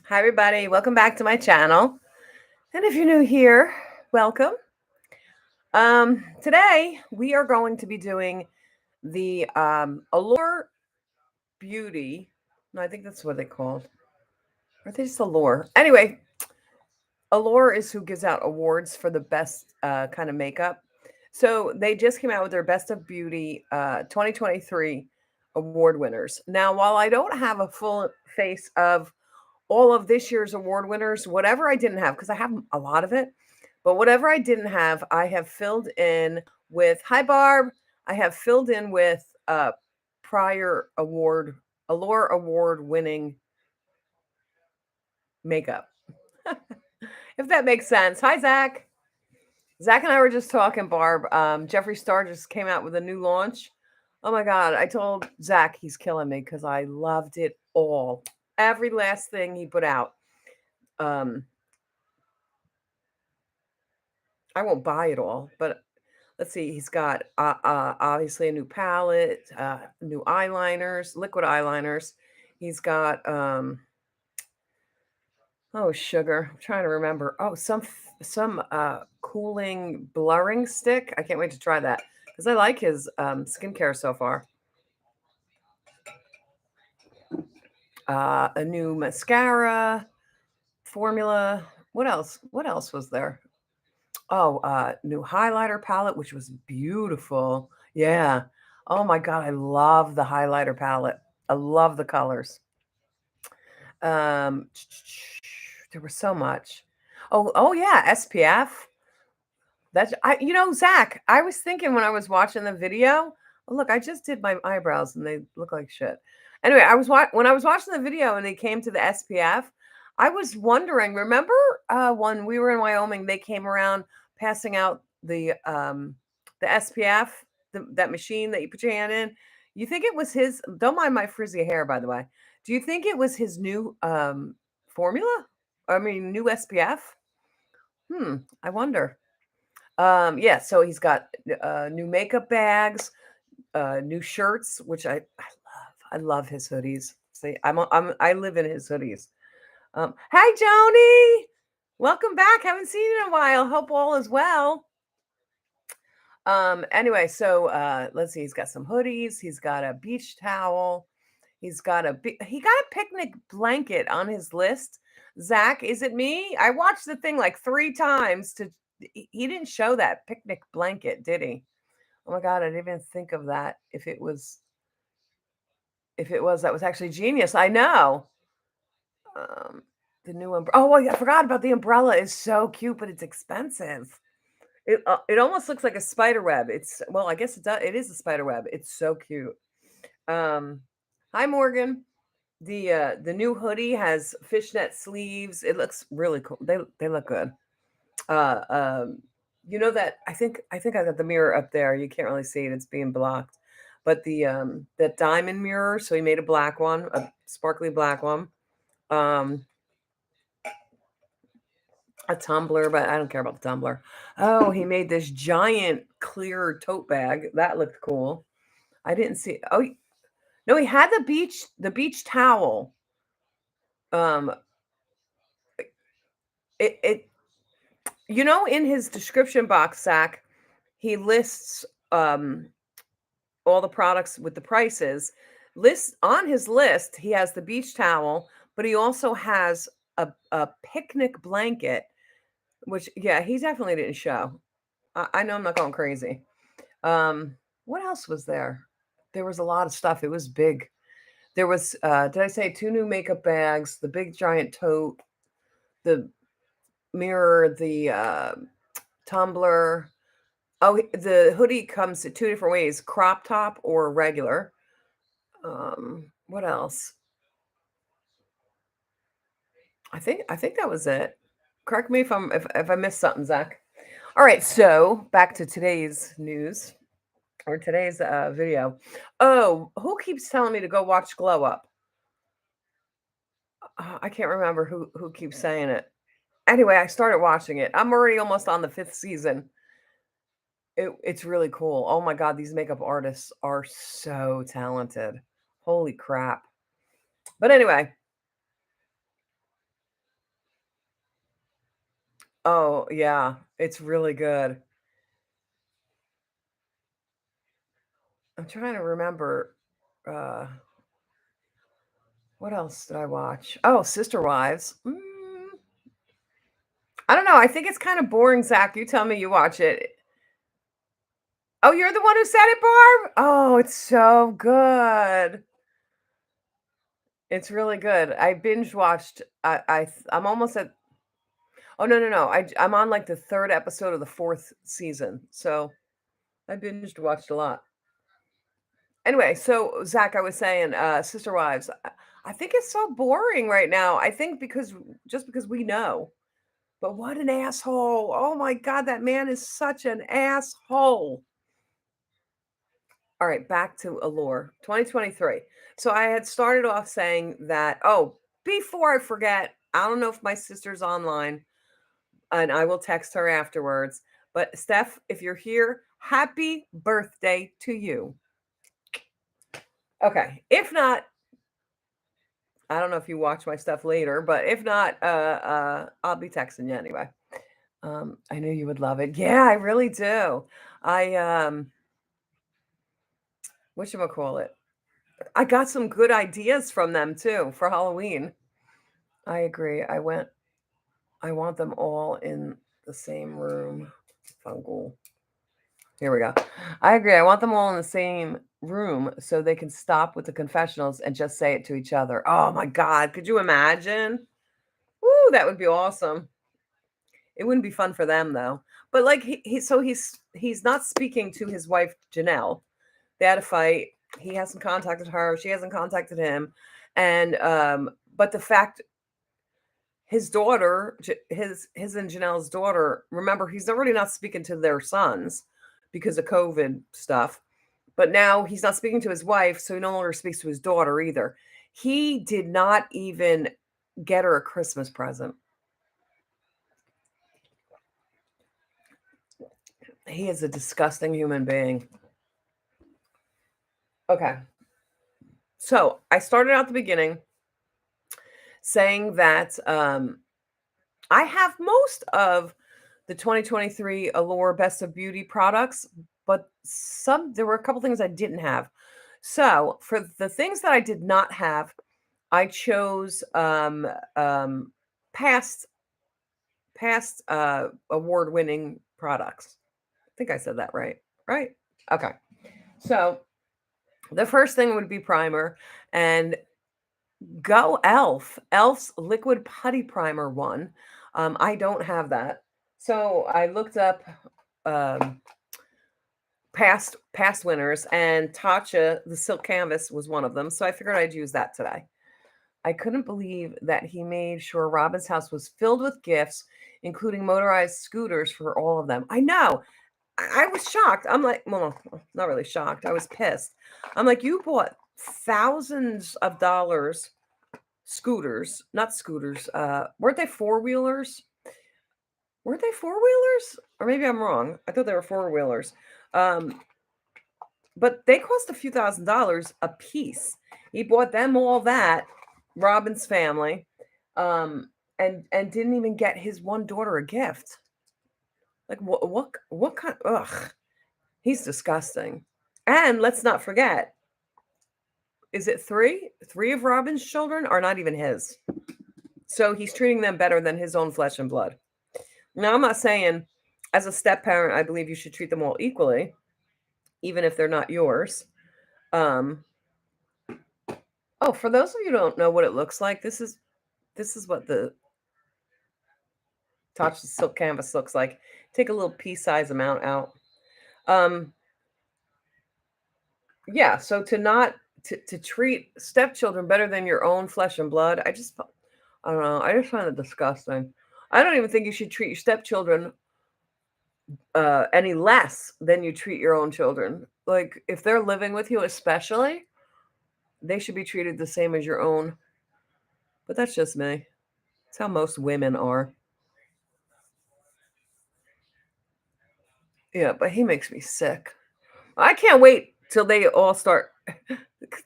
Hi, everybody. Welcome back to my channel. And if you're new here, welcome. Today, we are going to be doing the Allure Beauty. No, I think that's what they called. Or are they just Allure? Anyway, Allure is who gives out awards for the best kind of makeup. So they just came out with their Best of Beauty 2023 award winners. Now, while I don't have a full face of all of this year's award winners, whatever I didn't have, because I have a lot of it, but whatever I didn't have, I have filled in with, hi, Barb. I have filled in with prior Allure award winning makeup. If that makes sense. Hi, Zach. Zach and I were just talking, Barb. Jeffree Star just came out with a new launch. Oh my God. I told Zach he's killing me because I loved it all. Every last thing he put out. Um, I won't buy it all, but let's see. He's got obviously a new palette, new eyeliners, liquid eyeliners. He's got oh, sugar. I'm trying to remember. Oh, some cooling blurring stick. I can't wait to try that because I like his skincare so far. A new mascara formula. What else? What else was there? Oh, new highlighter palette, which was beautiful. Yeah. Oh my God, I love the highlighter palette. I love the colors. Um, there was so much. Oh yeah, SPF. Zach, I was thinking when I was watching the video, oh, look, I just did my eyebrows and they look like shit. Anyway, when I was watching the video and they came to the SPF, I was wondering, remember when we were in Wyoming, they came around passing out the SPF, that machine that you put your hand in. You think it was his, don't mind my frizzy hair, by the way. Do you think it was his new formula? I mean, new SPF? I wonder. Yeah, so he's got new makeup bags, new shirts, which I love. I love his hoodies. See, I live in his hoodies. Hi, Joni. Welcome back. Haven't seen you in a while. Hope all is well. Anyway, so let's see. He's got some hoodies. He's got a beach towel. He got a picnic blanket on his list. Zach, is it me? I watched the thing like 3 times he didn't show that picnic blanket, did he? Oh my God, I didn't even think of that. If it was, that was actually genius. I know. Um, the new umbrella. Oh, I forgot about the umbrella. It's so cute, but it's expensive. It almost looks like a spider web. Well, I guess it does. It is a spider web. It's so cute. Um, Hi, Morgan. The new hoodie has fishnet sleeves. It looks really cool. They look good. Uh, um, you know that I think I got the mirror up there. You can't really see it; it's being blocked. But the that diamond mirror. So he made a black one, a sparkly black one. Um, a tumbler, but I don't care about the tumbler. Oh, he made this giant clear tote bag. That looked cool. I didn't see. Oh no, he had the beach towel. Um, it in his description box, Zach, he lists all the products with the prices. List on his list, he has the beach towel, but he also has a picnic blanket, which yeah, he definitely didn't show. I know I'm not going crazy. What else was there? There was a lot of stuff. It was big. There was did I say 2 new makeup bags, the big giant tote, the mirror, the tumbler. Oh, the hoodie comes in 2 different ways: crop top or regular. What else? I think that was it. Correct me if I missed something, Zach. All right, so back to today's news or today's video. Oh, who keeps telling me to go watch Glow Up? I can't remember who keeps saying it. Anyway, I started watching it. I'm already almost on the 5th season. It's really cool. Oh my God, these makeup artists are so talented. Holy crap. But anyway, Oh, yeah, it's really good. I'm trying to remember, uh, what else did I watch? Oh, Sister Wives. I don't know, I think it's kinda boring, Zach, you tell me you watch it. Oh, you're the one who said it, Barb? Oh, it's so good. It's really good. I binge watched I'm almost at oh, no, no, no, I'm on, like, the 3rd episode of the 4th season, so I binged watched a lot. Anyway, so Zach, I was saying, Sister Wives, I think it's so boring right now. I think because just because we know, but what an asshole. Oh my God, that man is such an asshole. All right, back to Allure 2023. So I had started off saying that, oh, before I forget, I don't know if my sister's online and I will text her afterwards. But Steph, if you're here, happy birthday to you. Okay. If not, I don't know if you watch my stuff later, but if not, I'll be texting you anyway. I knew you would love it. Yeah, I really do. I whatchamacallit? I got some good ideas from them too for Halloween. I agree. I want them all in the same room. Fungal. Here we go. I agree. I want them all in the same room so they can stop with the confessionals and just say it to each other. Oh my God. Could you imagine? Woo, that would be awesome. It wouldn't be fun for them though. But like he's not speaking to his wife Janelle. They had a fight. He hasn't contacted her. She hasn't contacted him. And but the fact his daughter, his and Janelle's daughter, remember he's already not speaking to their sons because of COVID stuff. But now he's not speaking to his wife, so he no longer speaks to his daughter either. He did not even get her a Christmas present. He is a disgusting human being. Okay. So I started out the beginning saying that I have most of the 2023 Allure Best of Beauty products, but there were a couple things I didn't have. So for the things that I did not have, I chose past award winning products. I think I said that right. Right? Okay. So the first thing would be primer, and go Elf. Elf's liquid putty primer one. I don't have that. So I looked up um, past winners, and Tatcha, the silk canvas, was one of them. So I figured I'd use that today. I couldn't believe that he made sure Robin's house was filled with gifts, including motorized scooters for all of them. I know. I was shocked. I'm like, well, not really shocked. I was pissed. I'm like, you bought thousands of dollars scooters, not scooters. Weren't they four-wheelers? Weren't they four-wheelers? Or maybe I'm wrong. I thought they were four-wheelers. Um, but they cost a few $1,000s a piece. He bought them all that, Robin's family, and didn't even get his one daughter a gift. Like what kind? Ugh, he's disgusting. And let's not forget, is it three? Three of Robin's children are not even his. So he's treating them better than his own flesh and blood. Now, I'm not saying as a step parent, I believe you should treat them all equally, even if they're not yours. Um, oh, for those of you who don't know what it looks like, this is what the Touch the silk canvas looks like. Take a little pea size amount out. Um, yeah, so to treat stepchildren better than your own flesh and blood, I don't know. I just find it disgusting. I don't even think you should treat your stepchildren any less than you treat your own children. Like if they're living with you, especially, they should be treated the same as your own. But that's just me. It's how most women are. Yeah, but he makes me sick. I can't wait till they all start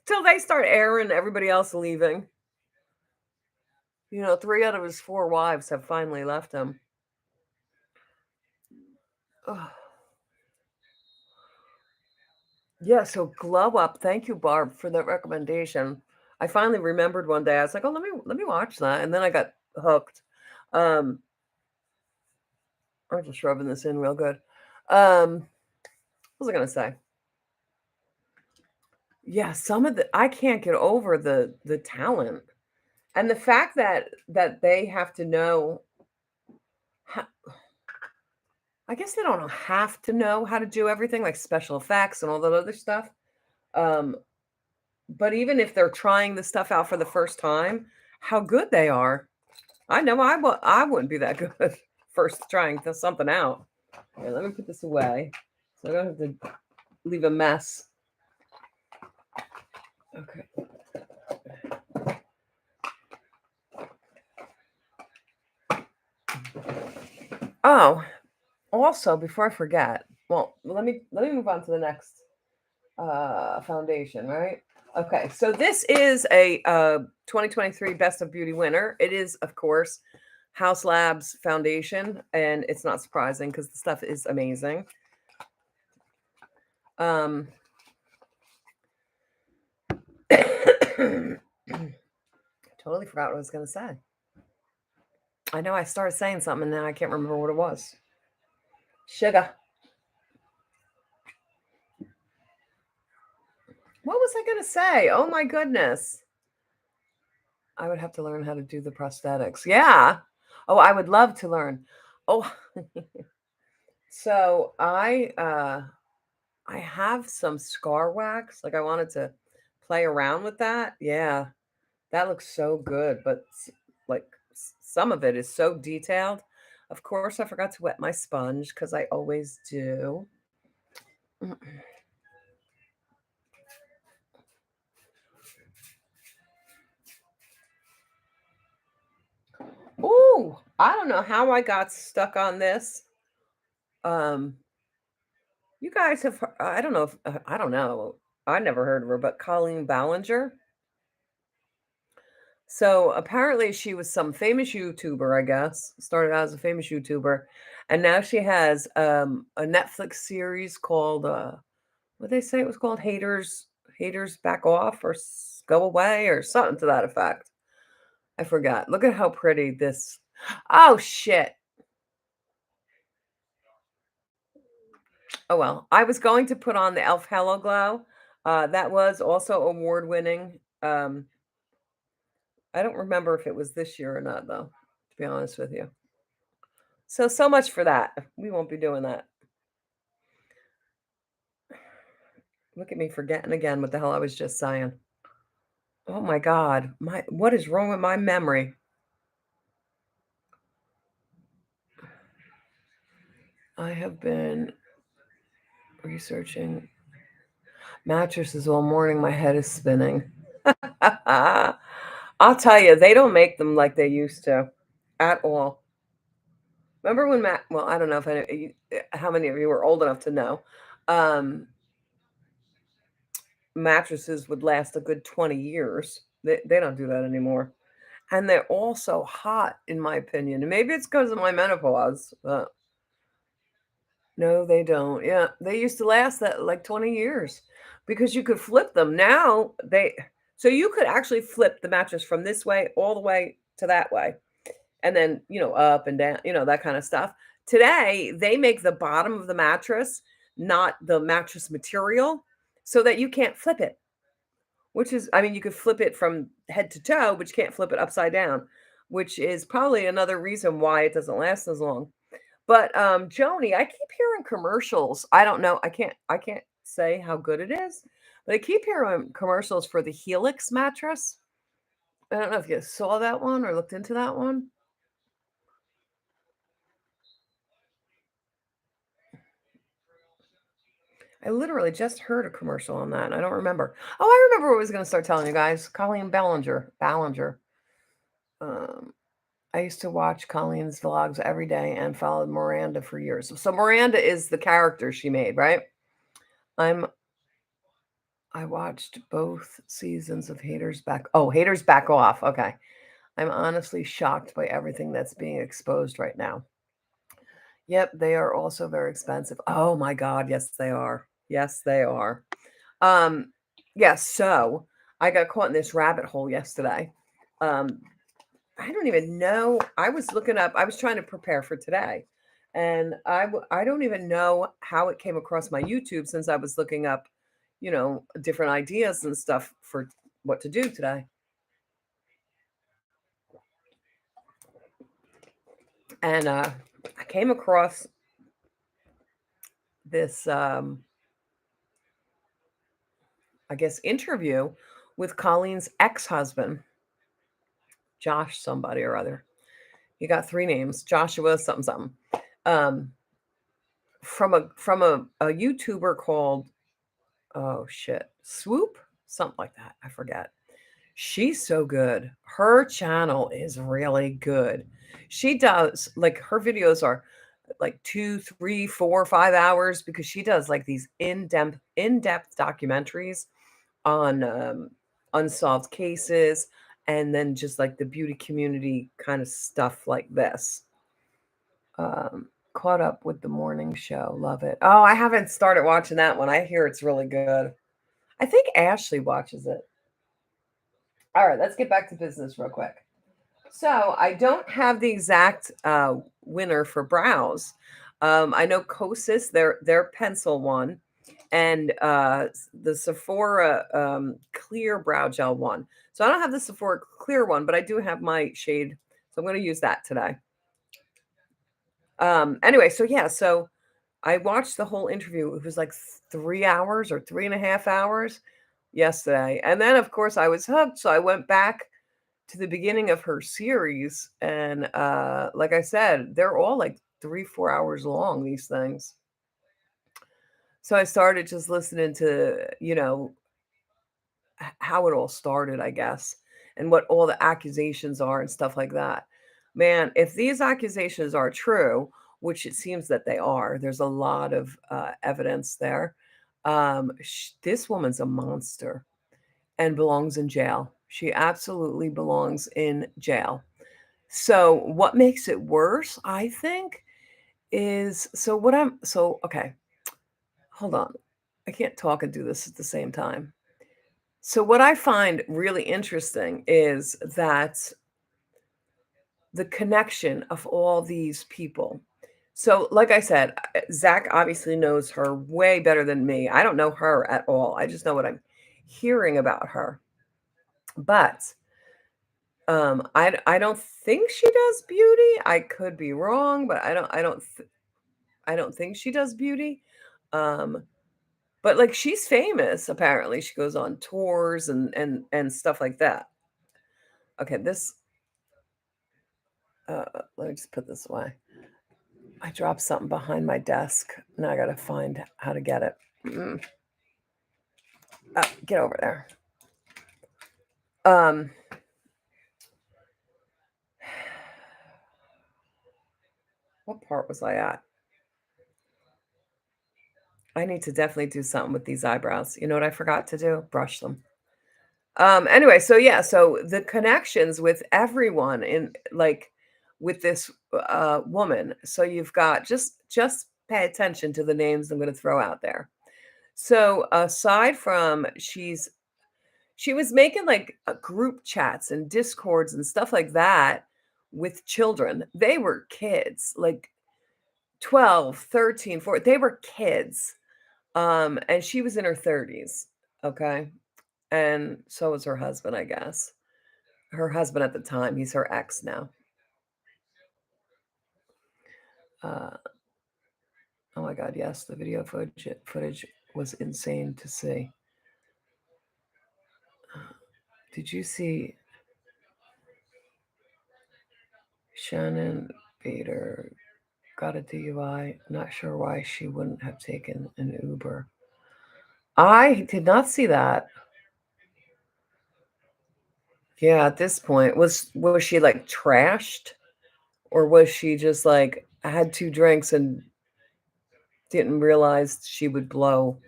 till they start airing everybody else leaving. You know, 3 out of his 4 wives have finally left him. Ugh. Yeah, so Glow Up. Thank you, Barb, for that recommendation. I finally remembered one day. I was like, "Oh, let me watch that," and then I got hooked. Um, I'm just rubbing this in real good. What was I gonna say? Yeah, some of the I can't get over the talent and the fact that they have to know. Ho I guess they don't have to know how to do everything like special effects and all that other stuff. Um, but even if they're trying the stuff out for the first time, how good they are. I know I wouldn't be that good first trying something out. Here, let me put this away so I don't have to leave a mess. Okay. Oh, also, before I forget, well, let me move on to the next foundation, right? Okay, so this is a 2023 Best of Beauty winner. It is, of course, House Labs foundation, and it's not surprising because the stuff is amazing. Um, totally forgot what I was going to say. I know I started saying something and then I can't remember what it was. Sugar. What was I going to say? Oh my goodness. I would have to learn how to do the prosthetics. Yeah. Oh, I would love to learn. Oh, so I have some scar wax. Like I wanted to play around with that. Yeah. That looks so good, but like some of it is so detailed. Of course, I forgot to wet my sponge because I always do. Mm. Ooh, I don't know how I got stuck on this. Um, you guys have, I don't know if, I don't know. I never heard of her, but Colleen Ballinger. So apparently she was some famous YouTuber, I guess. Started out as a famous YouTuber, and now she has a Netflix series called what they say it was called Haters Back Off or Go Away or something to that effect. I forgot. Look at how pretty this. Oh shit. Oh well. I was going to put on the Elf Hello Glow. That was also award winning. I don't remember if it was this year or not though, to be honest with you. So much for that. We won't be doing that. Look at me forgetting again what the hell I was just saying. Oh my god. My what is wrong with my memory? I have been researching mattresses all morning. My head is spinning. I'll tell you, they don't make them like they used to at all. Remember when well, I don't know if how many of you were old enough to know. Um, Mattresses would last a good 20 years. They don't do that anymore. And they're all so hot, in my opinion. And maybe it's because of my menopause. No, they don't. Yeah, they used to last that like 20 years because you could flip them. Now so you could actually flip the mattress from this way all the way to that way and then, up and down, that kind of stuff. Today, they make the bottom of the mattress not the mattress material so that you can't flip it, which is, I mean, you could flip it from head to toe, but you can't flip it upside down, which is probably another reason why it doesn't last as long. But, Joni, I keep hearing commercials. I don't know. I can't say how good it is, but I keep hearing commercials for the Helix mattress. I don't know if you saw that one or looked into that one. I literally just heard a commercial on that. And I don't remember. Oh, I remember what I was going to start telling you guys. Colleen Ballinger. Ballinger. Um, I used to watch Colleen's vlogs every day and followed Miranda for years. So Miranda is the character she made, right? I'm I watched both seasons of Haters Back Off. Okay. I'm honestly shocked by everything that's being exposed right now. Yep, they are also very expensive. Oh my god, yes, they are. Yes, they are. Um, yeah, so I got caught in this rabbit hole yesterday. Um, I don't even know. I was looking up, I was trying to prepare for today, and I don't even know how it came across my YouTube since I was looking up, different ideas and stuff for what to do today. And I came across this, I guess, interview with Colleen's ex-husband, Josh somebody or other. He got three names, Joshua something something. Um, from a YouTuber called, oh shit, Swoop, something like that. I forget. She's so good. Her channel is really good. She does, like, her videos are like 2, 3, 4, 5 hours because she does like these in-depth documentaries on unsolved cases, and then just like the beauty community kind of stuff like this. Caught up with the morning show. Love it. Oh, I haven't started watching that one. I hear it's really good. I think Ashley watches it. All right, let's get back to business real quick. So I don't have the exact winner for brows. I know Kosas, their pencil one, and the Sephora clear brow gel one. So I don't have the Sephora clear one, but I do have my shade. So I'm going to use that today. Anyway, so yeah, so I watched the whole interview. It was like 3 hours or 3.5 hours yesterday. And then, of course, I was hooked. So I went back to the beginning of her series. And like I said, they're all like 3, 4 hours long, these things. So I started just listening to, how it all started, I guess, and what all the accusations are and stuff like that. Man, if these accusations are true, which it seems that they are, there's a lot of evidence there. This woman's a monster and belongs in jail. She absolutely belongs in jail. So, what makes it worse, I think, is okay, hold on. I can't talk and do this at the same time. So, what I find really interesting is that the connection of all these people. So, like I said, Zach obviously knows her way better than me. I don't know her at all. I just know what I'm hearing about her. But I don't think she does beauty. I could be wrong, but I don't think she does beauty. Um, but like she's famous apparently. She goes on tours and stuff like that. Okay, this let me just put this away. I dropped something behind my desk. Now I got to find how to get it. Get over there. Um, what part was I at? I need to definitely do something with these eyebrows. You know what I forgot to do? Brush them. Anyway, so yeah, so the connections with everyone in, like, with this woman. So you've got, just pay attention to the names I'm going to throw out there. So aside from she was making like group chats and discords and stuff like that with children. They were kids, like 12, 13, 14. They were kids. And she was in her 30s. Okay. And so was her husband, I guess. Her husband at the time, he's her ex now. Uh, oh my God, yes, the video footage was insane to see. Did you see Shannon Bader got a DUI? Not sure why she wouldn't have taken an Uber. I did not see that. Yeah, at this point, was she like trashed, or was she just like had two drinks and didn't realize she would blow,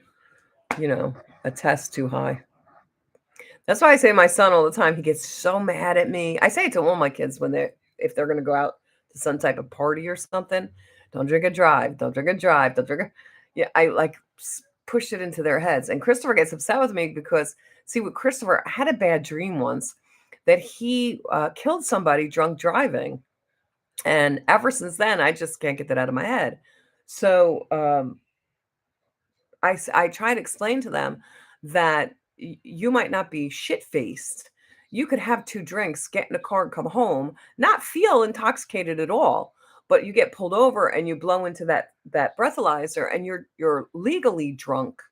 you know, a test too high? That's why I say my son all the time, he gets so mad at me. I say it to all my kids when if they're gonna go out to some type of party or something. Don't drink and drive. Don't drink and drive. Don't drink. Yeah, I like pushed it into their heads. And Christopher gets upset with me because, see, with Christopher, I had a bad dream once that he killed somebody drunk driving. And ever since then, I just can't get that out of my head. So I try to explain to them that you might not be shit faced. You could have two drinks, get in a car, and come home, not feel intoxicated at all. But you get pulled over and you blow into that breathalyzer, and you're legally drunk.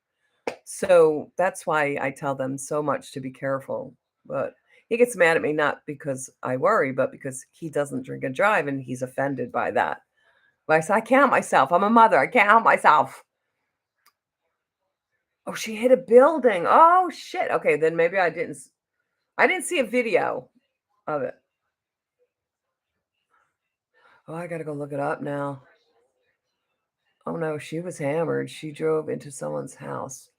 So that's why I tell them so much to be careful. But he gets mad at me not because I worry, but because he doesn't drink and drive, and he's offended by that. But I said, I can't help myself. I'm a mother. I can't help myself. Oh, she hit a building. Oh, shit. Okay, then maybe I didn't see a video of it. Oh, I gotta go look it up now. Oh no, she was hammered. She drove into someone's house.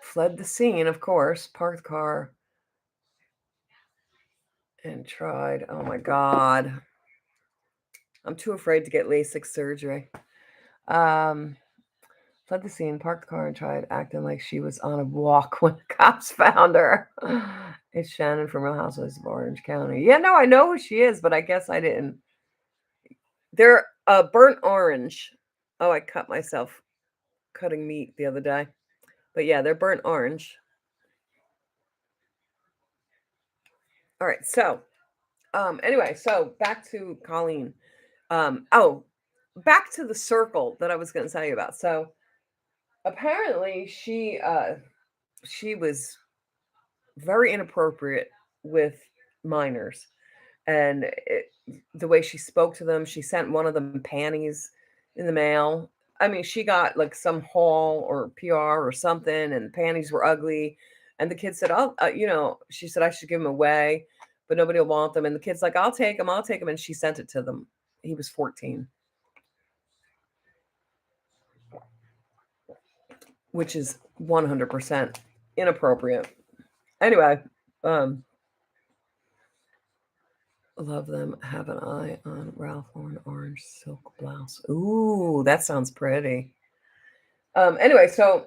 Fled the scene, of course, parked the car and tried. Oh my God. I'm too afraid to get LASIK surgery. Um, Fled the scene, parked the car, and tried acting like she was on a walk when the cops found her. It's Shannon from Real Housewives of Orange County. Yeah, no, I know who she is, but I guess I didn't. They're burnt orange. Oh, I cut myself cutting meat the other day. But yeah, they're burnt orange. All right, so anyway, so back to Colleen. Oh, back to the circle that I was going to tell you about. So apparently she was very inappropriate with minors, and the way she spoke to them, she sent one of them panties in the mail. I mean, she got like some haul or PR or something, and the panties were ugly. And the kid said, "Oh, she said I should give them away, but nobody will want them." And the kid's like, "I'll take them, I'll take them," and she sent it to them. He was 14, which is 100% inappropriate. Anyway, um, love them. Have an eye on Ralph Lauren orange silk blouse. Ooh, that sounds pretty. Anyway, so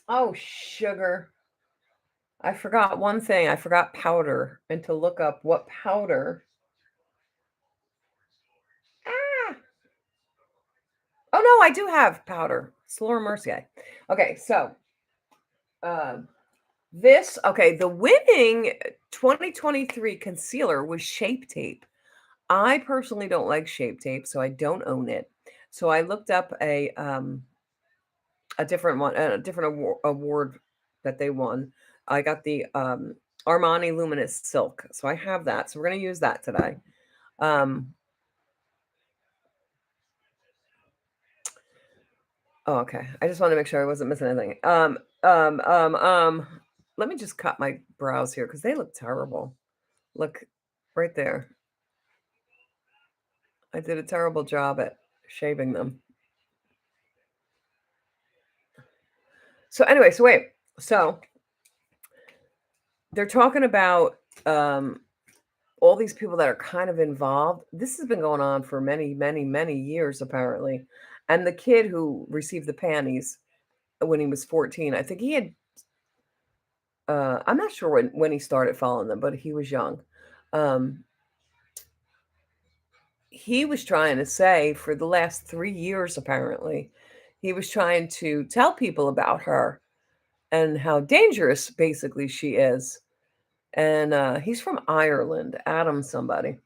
oh sugar. I forgot one thing. I forgot powder, and to look up what powder. Ah. Oh no, I do have powder. It's Laura Mercier. Okay, so um this okay, the winning 2023 concealer was Shape Tape. I personally don't like Shape Tape, so I don't own it. So I looked up a different one, a different award that they won. I got the Armani Luminous Silk, so I have that. So we're gonna use that today. Um, oh, okay. I just wanted to make sure I wasn't missing anything. Um, um, um. Let me just cut my brows here because they look terrible. Look, right there. I did a terrible job at shaving them. So anyway, so wait. So they're talking about all these people that are kind of involved. This has been going on for many, many, many years, apparently. And the kid who received the panties when he was 14, I think he had, I'm not sure when he started following them, but he was young. Um, he was trying to say for the last 3 years, apparently, he was trying to tell people about her and how dangerous basically she is. And he's from Ireland, Adam somebody.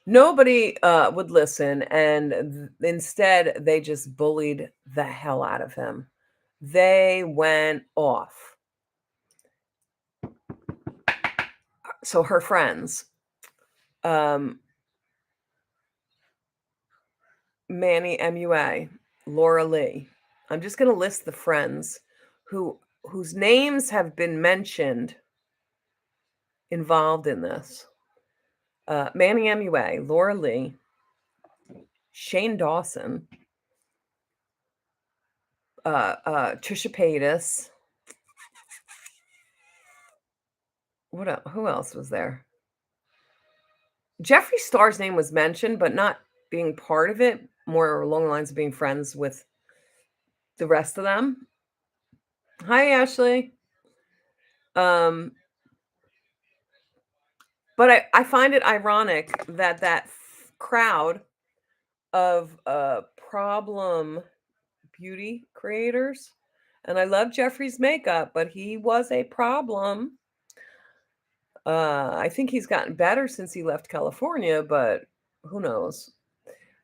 Nobody would listen, and instead they just bullied the hell out of him. They went off. So her friends, um, Manny MUA, Laura Lee. I'm just going to list the friends whose names have been mentioned involved in this. Manny MUA, Laura Lee, Shane Dawson, Trisha Paytas. Who else was there? Jeffree Star's name was mentioned, but not being part of it, more along the lines of being friends with the rest of them. Hi, Ashley. Um, but I find it ironic that crowd of problem beauty creators, and I love Jeffree's makeup, but he was a problem. I think he's gotten better since he left California, but who knows?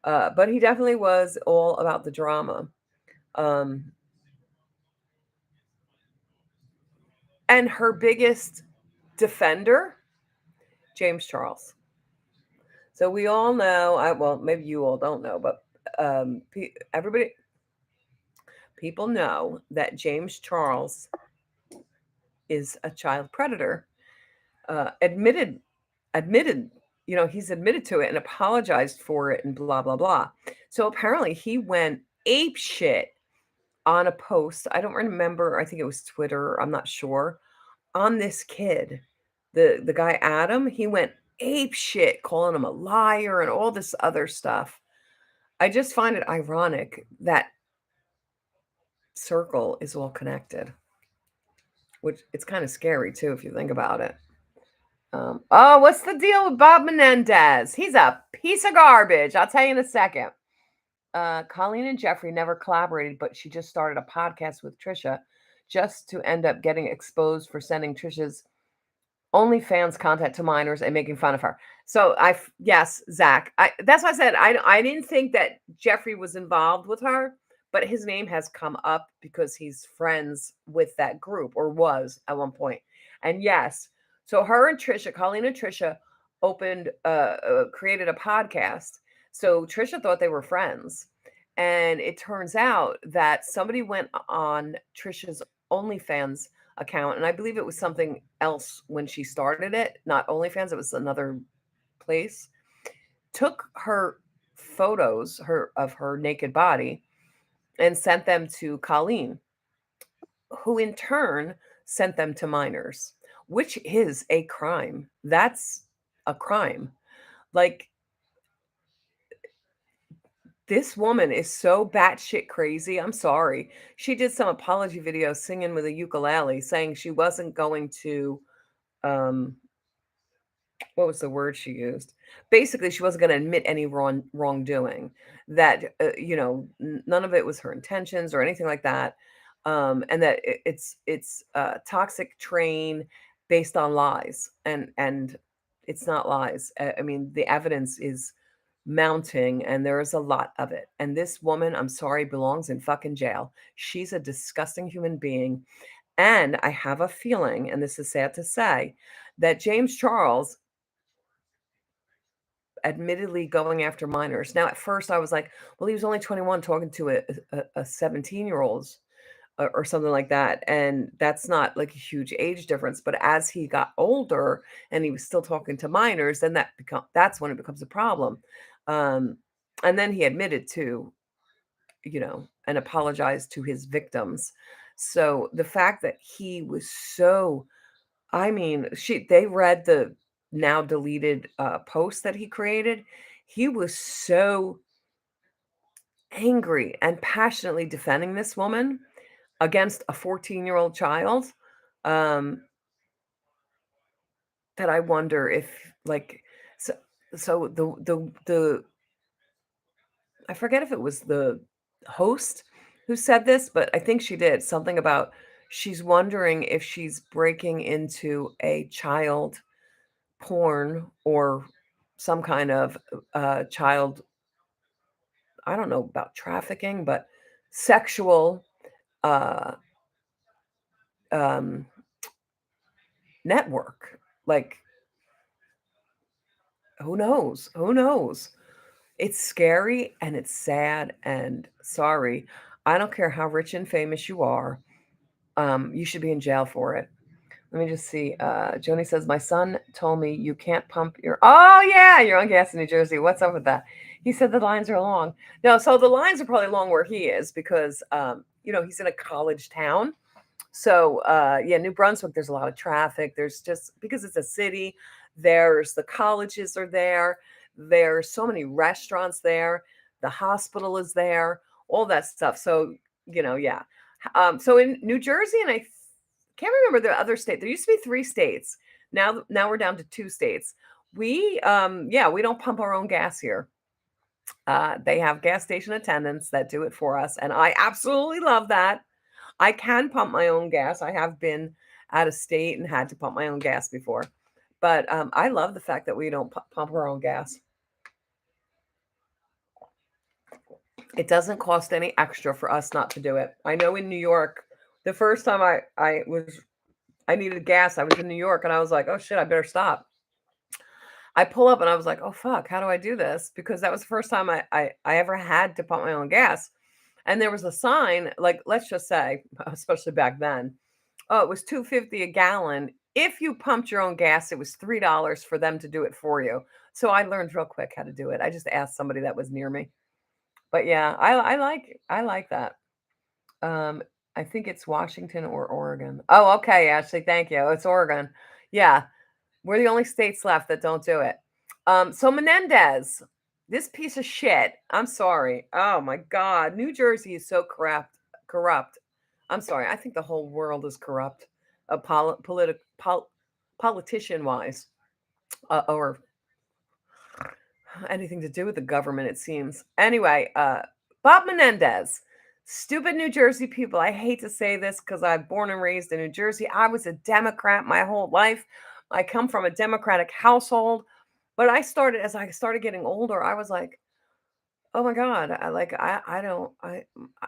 But he definitely was all about the drama. Um, and her biggest defender, James Charles. So we all know, well, maybe you all don't know, but everybody, people know that James Charles is a child predator. Admitted, admitted, he's admitted to it and apologized for it and blah blah blah. So apparently he went ape shit on a post. I don't remember. I think it was Twitter. I'm not sure. On this kid, the guy Adam, he went ape shit, calling him a liar and all this other stuff. I just find it ironic that circle is all connected, which it's kind of scary too if you think about it. Oh, what's the deal with Bob Menendez? He's a piece of garbage. I'll tell you in a second. Colleen and Jeffree never collaborated, but she just started a podcast with Trisha just to end up getting exposed for sending Trisha's OnlyFans content to minors and making fun of her. So yes, Zach, that's why I said I didn't think that Jeffree was involved with her, but his name has come up because he's friends with that group, or was at one point. And yes, so her and Trisha, Colleen and Trisha, created a podcast. So Trisha thought they were friends, and it turns out that somebody went on Trisha's OnlyFans account, and I believe it was something else when she started it, not OnlyFans, it was another place, took her photos of her naked body and sent them to Colleen, who in turn sent them to minors, which is a crime. That's a crime. Like, this woman is so batshit crazy. I'm sorry. She did some apology video singing with a ukulele, saying she wasn't going to um what was the word she used? Basically, she wasn't going to admit any wrongdoing. That none of it was her intentions or anything like that, and that it's a toxic train based on lies, and it's not lies. I mean, the evidence is mounting, and there is a lot of it. And this woman, I'm sorry, belongs in fucking jail. She's a disgusting human being, and I have a feeling, and this is sad to say, that James Charles admittedly going after minors. Now, at first, I was like, well, he was only 21 talking to a 17-year-old or something like that. And that's not like a huge age difference. But as he got older and he was still talking to minors, then that's when it becomes a problem. Um, and then he admitted to, and apologized to his victims. So the fact that he was so, I mean, they read the now deleted post that he created. He was so angry and passionately defending this woman against a 14-year-old child, um, that I wonder if, like, so the I forget if it was the host who said this, but I think she did something about she's wondering if she's breaking into a child porn or some kind of child, I don't know about trafficking, but sexual uh, um, network. Like, who knows? Who knows? It's scary and it's sad and sorry. I don't care how rich and famous you are. You should be in jail for it. Let me just see. Joni says, my son told me you can't pump your. Oh, yeah, you're on gas in New Jersey. What's up with that? He said the lines are long. No, so the lines are probably long where he is because, he's in a college town. So, yeah, New Brunswick, there's a lot of traffic. There's just because it's a city, there's the colleges are there. There's so many restaurants there. The hospital is there, all that stuff. So, yeah. So in New Jersey, and can't remember the other state. There used to be three states. Now we're down to two states. Yeah, we don't pump our own gas here. They have gas station attendants that do it for us, and I absolutely love that. I can pump my own gas. I have been out of state and had to pump my own gas before. But I love the fact that we don't pump our own gas. It doesn't cost any extra for us not to do it. I know in New York, the first time I needed gas, I was in New York and I was like, oh shit, I better stop. I pull up and I was like, oh fuck, how do I do this? Because that was the first time I ever had to pump my own gas. And there was a sign, like, let's just say, especially back then, oh, it was 2.50 a gallon. If you pumped your own gas, it was $3 for them to do it for you. So I learned real quick how to do it. I just asked somebody that was near me. But yeah, I like that. Um, I think it's Washington or Oregon. Oh, okay, Ashley, thank you. It's Oregon. Yeah, we're the only states left that don't do it. So Menendez, this piece of shit. I'm sorry. Oh my God, New Jersey is so corrupt. Corrupt. I'm sorry. I think the whole world is corrupt, politician wise, or anything to do with the government. It seems. Anyway, Bob Menendez. Stupid New Jersey people. I hate to say this because I'm born and raised in New Jersey. I was a Democrat my whole life. I come from a Democratic household. But as I started getting older, I was like, oh my God, I don't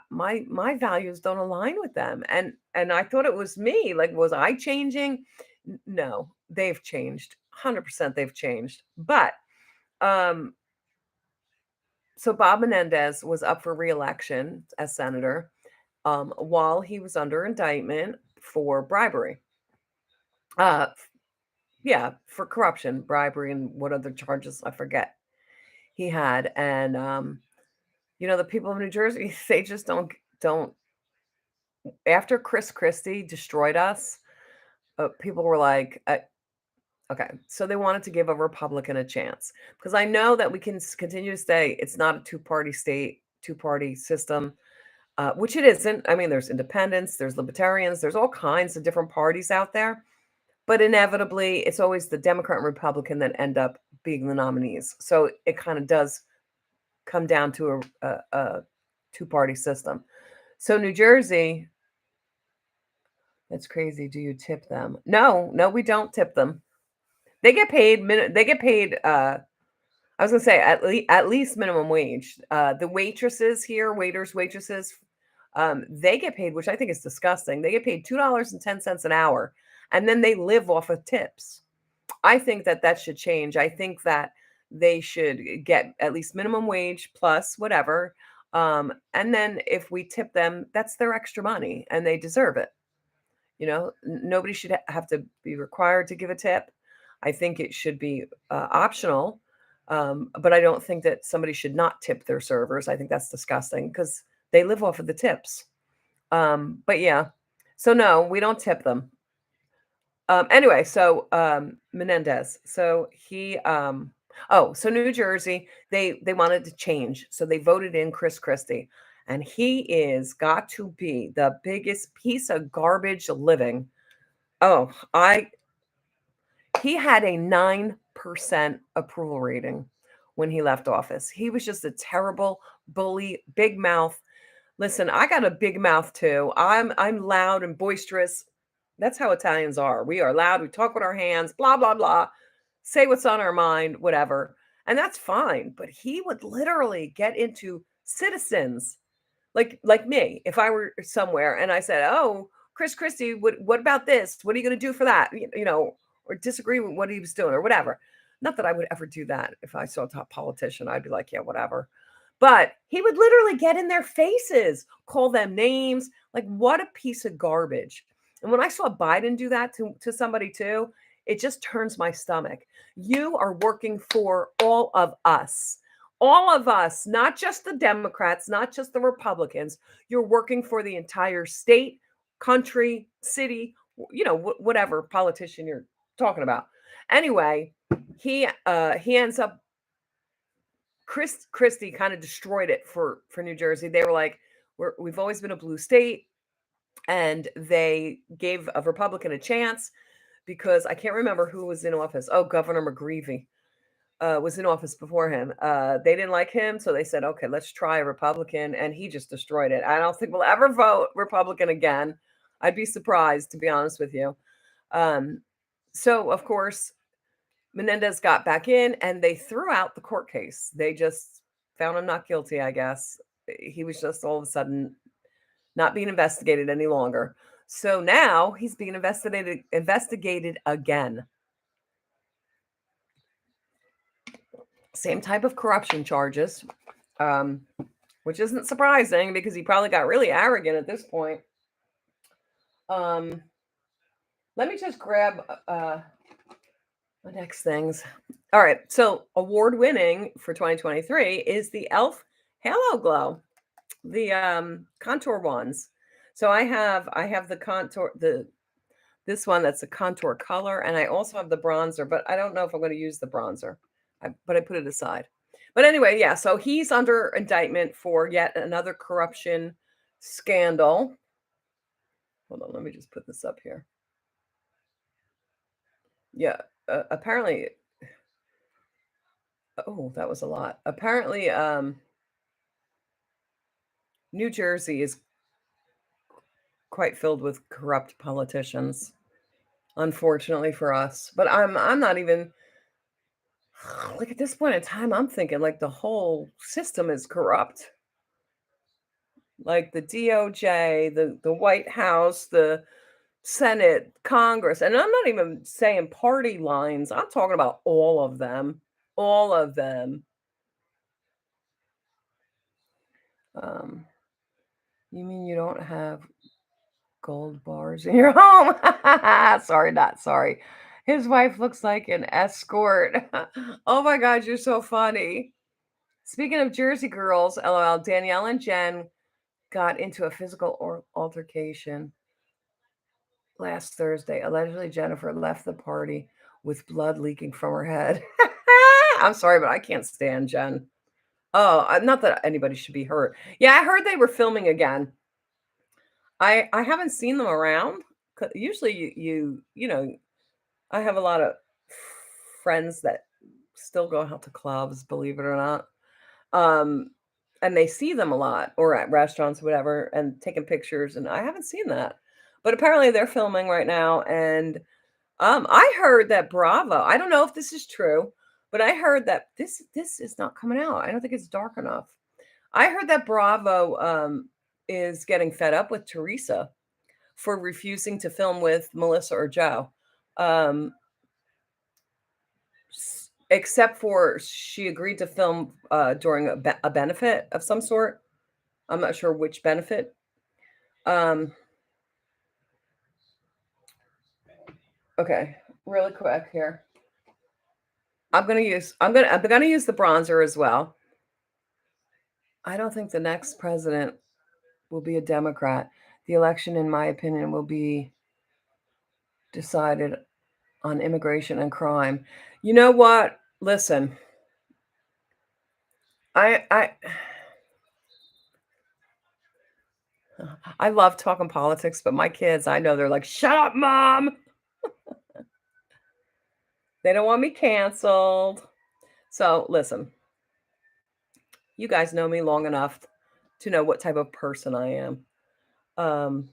my values don't align with them. And I thought it was me. Like, was I changing? No, they've changed. 100% they've changed. But um so Bob Menendez was up for reelection as senator while he was under indictment for bribery. Uh yeah, for corruption, bribery, and what other charges I forget he had. And the people of New Jersey, they just don't. After Chris Christie destroyed us, people were like, okay, so they wanted to give a Republican a chance because I know that we can continue to say it's not a two-party state, two-party system, which it isn't. I mean, there's independents, there's libertarians, there's all kinds of different parties out there, but inevitably, it's always the Democrat and Republican that end up being the nominees. So it kind of does come down to a two-party system. So New Jersey, that's crazy. Do you tip them? No, no, we don't tip them. They get paid. They get paid. I was gonna say at least minimum wage. The waitresses here, waiters, waitresses, they get paid, which I think is disgusting. They get paid $2.10 an hour, and then they live off of tips. I think that should change. I think that they should get at least minimum wage plus whatever. And then if we tip them, that's their extra money, and they deserve it. Nobody should have to be required to give a tip. I think it should be optional. But I don't think that somebody should not tip their servers. I think that's disgusting because they live off of the tips. But yeah, so no, we don't tip them. Anyway, so Menendez. So so New Jersey, they wanted to change, so they voted in Chris Christie, and he is got to be the biggest piece of garbage living. Oh, I he had a 9% approval rating when he left office. He was just a terrible bully, big mouth. Listen, I got a big mouth too. I'm loud and boisterous. That's how Italians are. We are loud. We talk with our hands, blah blah blah. Say what's on our mind, whatever. And that's fine, but he would literally get into citizens like me. If I were somewhere and I said, "Oh, Chris Christie, what about this? What are you going to do for that?" Or disagree with what he was doing or whatever. Not that I would ever do that. If I saw a top politician, I'd be like, "Yeah, whatever." But he would literally get in their faces, call them names. Like, what a piece of garbage. And when I saw Biden do that to somebody too, it just turns my stomach. You are working for all of us. All of us, not just the Democrats, not just the Republicans. You're working for the entire state. country, city, whatever politician you're talking about. Anyway, he ends up Christie kind of destroyed it for New Jersey. They were like, we've always been a blue state, and they gave a Republican a chance because I can't remember who was in office. Oh, Governor McGreevey was in office before him. They didn't like him, so they said, okay, let's try a Republican, and he just destroyed it. I don't think we'll ever vote Republican again. I'd be surprised, to be honest with you. So, of course, Menendez got back in, and they threw out the court case. They just found him not guilty, I guess. He was just all of a sudden not being investigated any longer. So now he's being investigated again. Same type of corruption charges, which isn't surprising because he probably got really arrogant at this point. Let me just grab my next things. All right, so award winning for 2023 is the Elf Halo Glow, the contour ones. So I have the contour, this one that's a contour color, and I also have the bronzer, but I don't know if I'm going to use the bronzer. But I put it aside. But anyway, yeah, so he's under indictment for yet another corruption scandal. Hold on, let me just put this up here. Yeah, apparently, oh, that was a lot. Apparently, New Jersey is quite filled with corrupt politicians, unfortunately for us. But I'm not even like at this point in time, I'm thinking like the whole system is corrupt. Like the DOJ, the White House, the Senate, Congress, and I'm not even saying party lines. I'm talking about all of them. All of them. Um, you mean you don't have gold bars in your home? Sorry, not sorry. His wife looks like an escort. Oh my God, you're so funny. Speaking of Jersey girls, LOL, Danielle and Jen got into a physical altercation last Thursday. Allegedly, Jennifer left the party with blood leaking from her head. I'm sorry, but I can't stand Jen. Oh, not that anybody should be hurt. Yeah, I heard they were filming again. I haven't seen them around. Usually, you know, I have a lot of friends that still go out to clubs, believe it or not. And they see them a lot or at restaurants, whatever, and taking pictures. And I haven't seen that. But apparently they're filming right now. And I heard that Bravo, I don't know if this is true, but I heard that this is not coming out. I don't think it's dark enough. I heard that Bravo is getting fed up with Teresa for refusing to film with Melissa or Joe. Except for she agreed to film during a benefit of some sort. I'm not sure which benefit. Okay, really quick here. I'm gonna use the bronzer as well. I don't think the next president will be a Democrat. The election, in my opinion, will be decided on immigration and crime. You know what? Listen, I I love talking politics, but my kids, I know they're like, "Shut up, mom." They don't want me canceled. So, listen. You guys know me long enough to know what type of person I am. Um,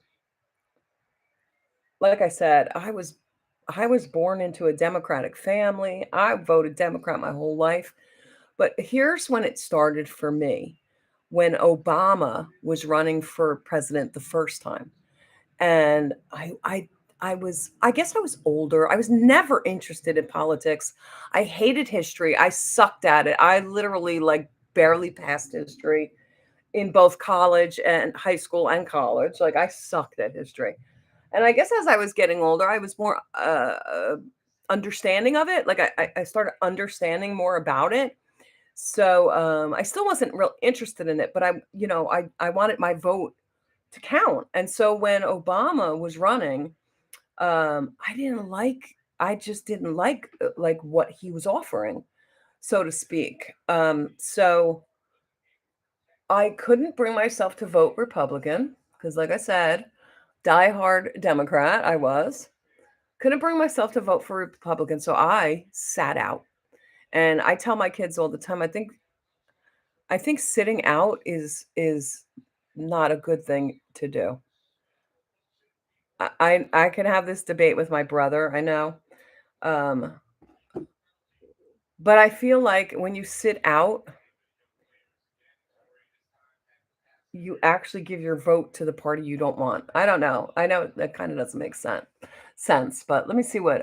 like I said, I was born into a Democratic family. I voted Democrat my whole life. But here's when it started for me. When Obama was running for president the first time. And I guess I was older. I was never interested in politics. I hated history. I sucked at it. I literally like barely passed history in both college and high school and college. Like I sucked at history. And I guess as I was getting older, I was more understanding of it. Like I started understanding more about it. So I still wasn't real interested in it, but I wanted my vote to count. And so when Obama was running, I just didn't like what he was offering, so to speak. So I couldn't bring myself to vote Republican because, like I said, diehard Democrat I was. Couldn't bring myself to vote for Republican, so I sat out. And I tell my kids all the time, I think sitting out is not a good thing to do. I can have this debate with my brother, I know. Um, but I feel like when you sit out, you actually give your vote to the party you don't want. I don't know. I know that kind of doesn't make sense, but let me see what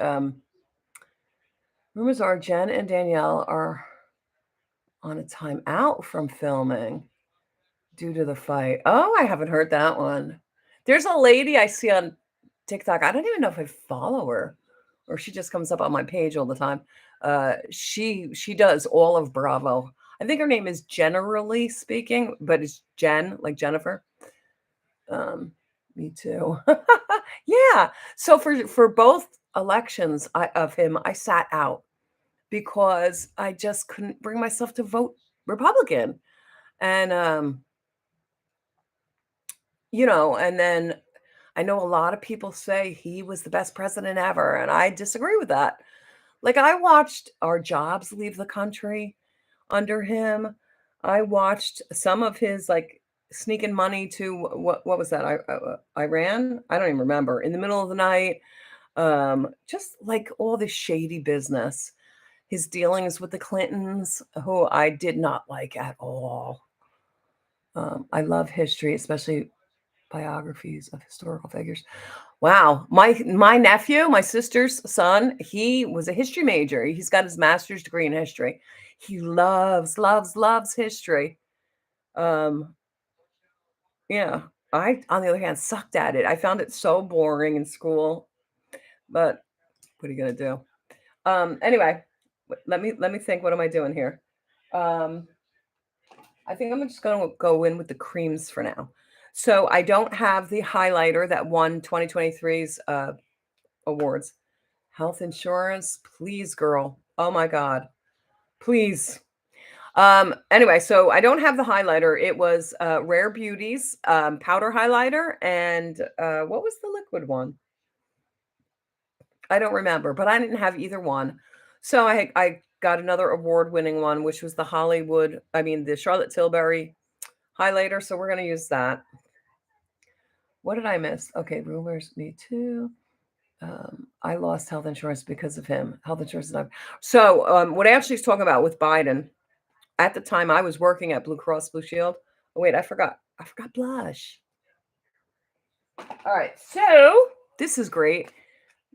rumors are Jen and Danielle are on a timeout from filming due to the fight. Oh, I haven't heard that one. There's a lady I see on TikTok. I don't even know if I follow her or she just comes up on my page all the time. She does all of Bravo. I think her name is Generally Speaking, but it's Jen, like Jennifer. Um, Me too. Yeah. So for both elections of him, I sat out because I just couldn't bring myself to vote Republican. And and then I know a lot of people say he was the best president ever, and I disagree with that. Like I watched our jobs leave the country under him. I watched some of his like sneaking money to what was that? Iran? I don't even remember. In the middle of the night, just like all this shady business. His dealings with the Clintons, who I did not like at all. I love history, especially biographies of historical figures. Wow, my nephew, my sister's son, he was a history major. He's got his master's degree in history. He loves history. Um, yeah. I, on the other hand, sucked at it. I found it so boring in school, but what are you gonna do? Anyway, let me think. What am I doing here? Um, I think I'm just gonna go in with the creams for now. So I don't have the highlighter that won 2023's awards. Health insurance, please, girl. Oh my God. Please. Anyway, so I don't have the highlighter. It was Rare Beauties powder highlighter, and what was the liquid one? I don't remember, but I didn't have either one. So I got another award-winning one, which was the Charlotte Tilbury highlighter. So we're gonna use that. What did I miss? Okay, rumors, me too. I lost health insurance because of him. Health insurance is not. So what Ashley's talking about with Biden, at the time I was working at Blue Cross Blue Shield. Oh, wait, I forgot. I forgot blush. All right, so this is great.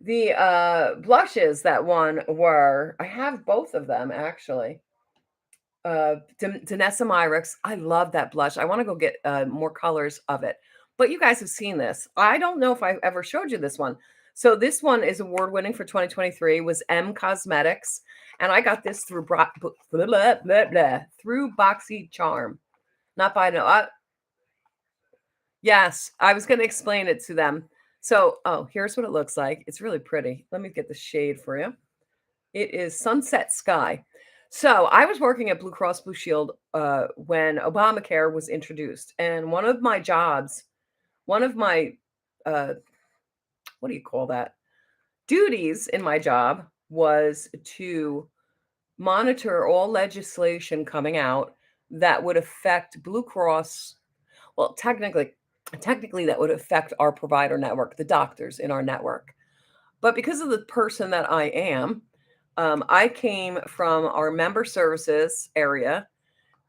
The blushes that won were, I have both of them actually. Danessa Myricks. I love that blush. I want to go get more colors of it. But you guys have seen this. I don't know if I ever showed you this one. So this one is award winning for 2023 was M Cosmetics, and I got this through through Boxy Charm. Not by no. Yes, I was going to explain it to them. So, oh, here's what it looks like. It's really pretty. Let me get the shade for you. It is Sunset Sky. So I was working at Blue Cross Blue Shield when Obamacare was introduced, and one of my uh, what do you call that? Duties in my job was to monitor all legislation coming out that would affect Blue Cross. Well, technically that would affect our provider network, the doctors in our network. But because of the person that I am, I came from our member services area.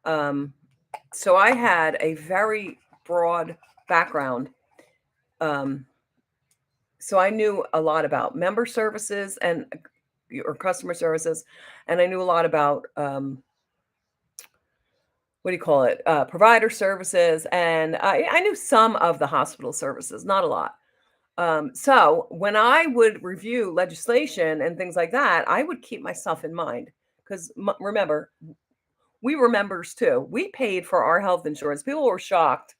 Um, so I had a very broad background. Um, so I knew a lot about member services and or customer services, and I knew a lot about what do you call it? Provider services, and I knew some of the hospital services, not a lot. So when I would review legislation and things like that, I would keep myself in mind because remember, we were members too. We paid for our health insurance. People were shocked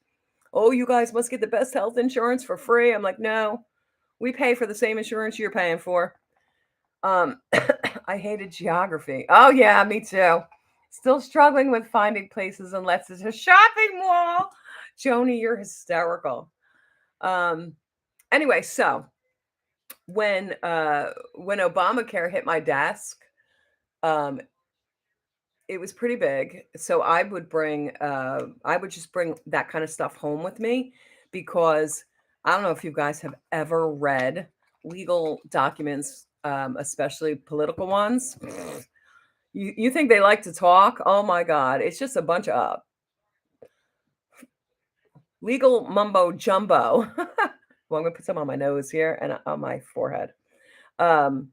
Oh, you guys must get the best health insurance for free. I'm like, no, we pay for the same insurance you're paying for. I hated geography. Oh yeah, me too. Still struggling with finding places unless it's a shopping mall. Joni, you're hysterical. Um, anyway, so when Obamacare hit my desk, um, it was pretty big. So I would just bring that kind of stuff home with me because I don't know if you guys have ever read legal documents, especially political ones. You think they like to talk? Oh my God, it's just a bunch of legal mumbo jumbo. Well, I'm gonna put some on my nose here and on my forehead. Um,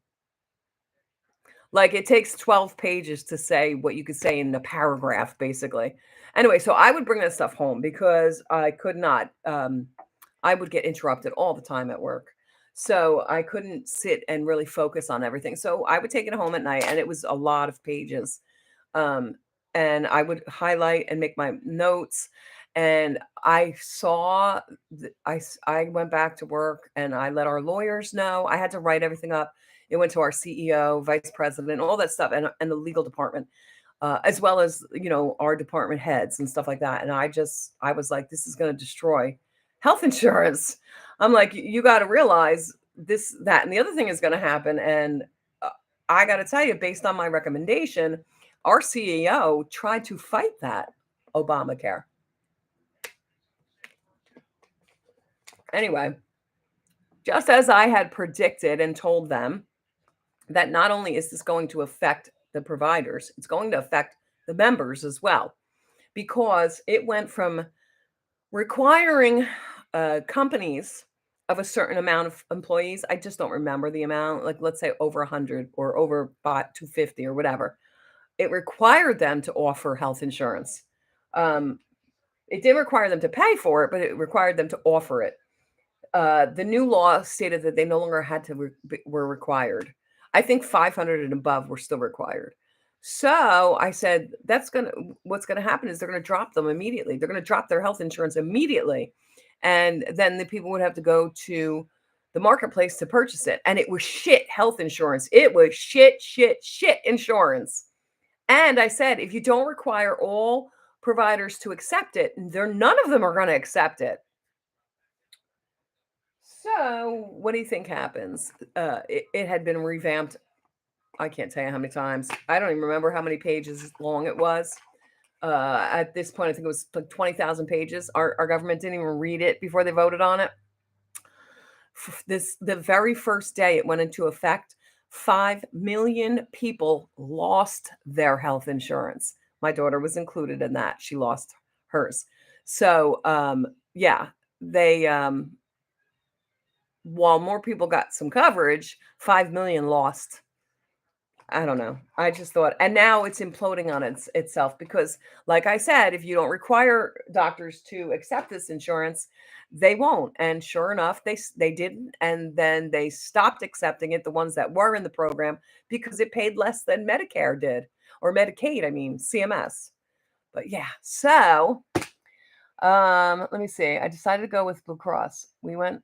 Like it takes 12 pages to say what you could say in a paragraph, basically. Anyway, so I would bring that stuff home because I could not, I would get interrupted all the time at work. So I couldn't sit and really focus on everything. So I would take it home at night and it was a lot of pages. Um, and I would highlight and make my notes. And I saw, I went back to work and I let our lawyers know. I had to write everything up. It went to our CEO, vice president, all that stuff, and the legal department, as well as our department heads and stuff like that. And I was like, this is going to destroy health insurance. I'm like, you got to realize this, that, and the other thing is going to happen. And uh, I got to tell you, based on my recommendation, our CEO tried to fight that Obamacare. Anyway, just as I had predicted and told them that not only is this going to affect the providers, it's going to affect the members as well, because it went from requiring companies of a certain amount of employees. I just don't remember the amount, like let's say over 100 or over 250 or whatever. It required them to offer health insurance. Um, it didn't require them to pay for it, but it required them to offer it. The new law stated that they no longer had to were required. I think 500 and above were still required. So I said, what's gonna happen is they're gonna drop them immediately. They're gonna drop their health insurance immediately, and then the people would have to go to the marketplace to purchase it. And it was shit health insurance. It was shit insurance. And I said, if you don't require all providers to accept it, none of them are going to accept it. So, what do you think happens? It had been revamped. I can't tell you how many times. I don't even remember how many pages long it was. At this point, I think it was like 20,000 pages. Our government didn't even read it before they voted on it. The very first day it went into effect, 5 million people lost their health insurance. My daughter was included in that. She lost hers. So, yeah, they while more people got some coverage, 5 million lost. I don't know. I just thought, and now it's imploding on itself because, like I said, if you don't require doctors to accept this insurance, they won't. And sure enough, they didn't, and then they stopped accepting it. The ones that were in the program because it paid less than Medicare did, or Medicaid. I mean, CMS. But yeah, so let me see. I decided to go with Blue Cross. We went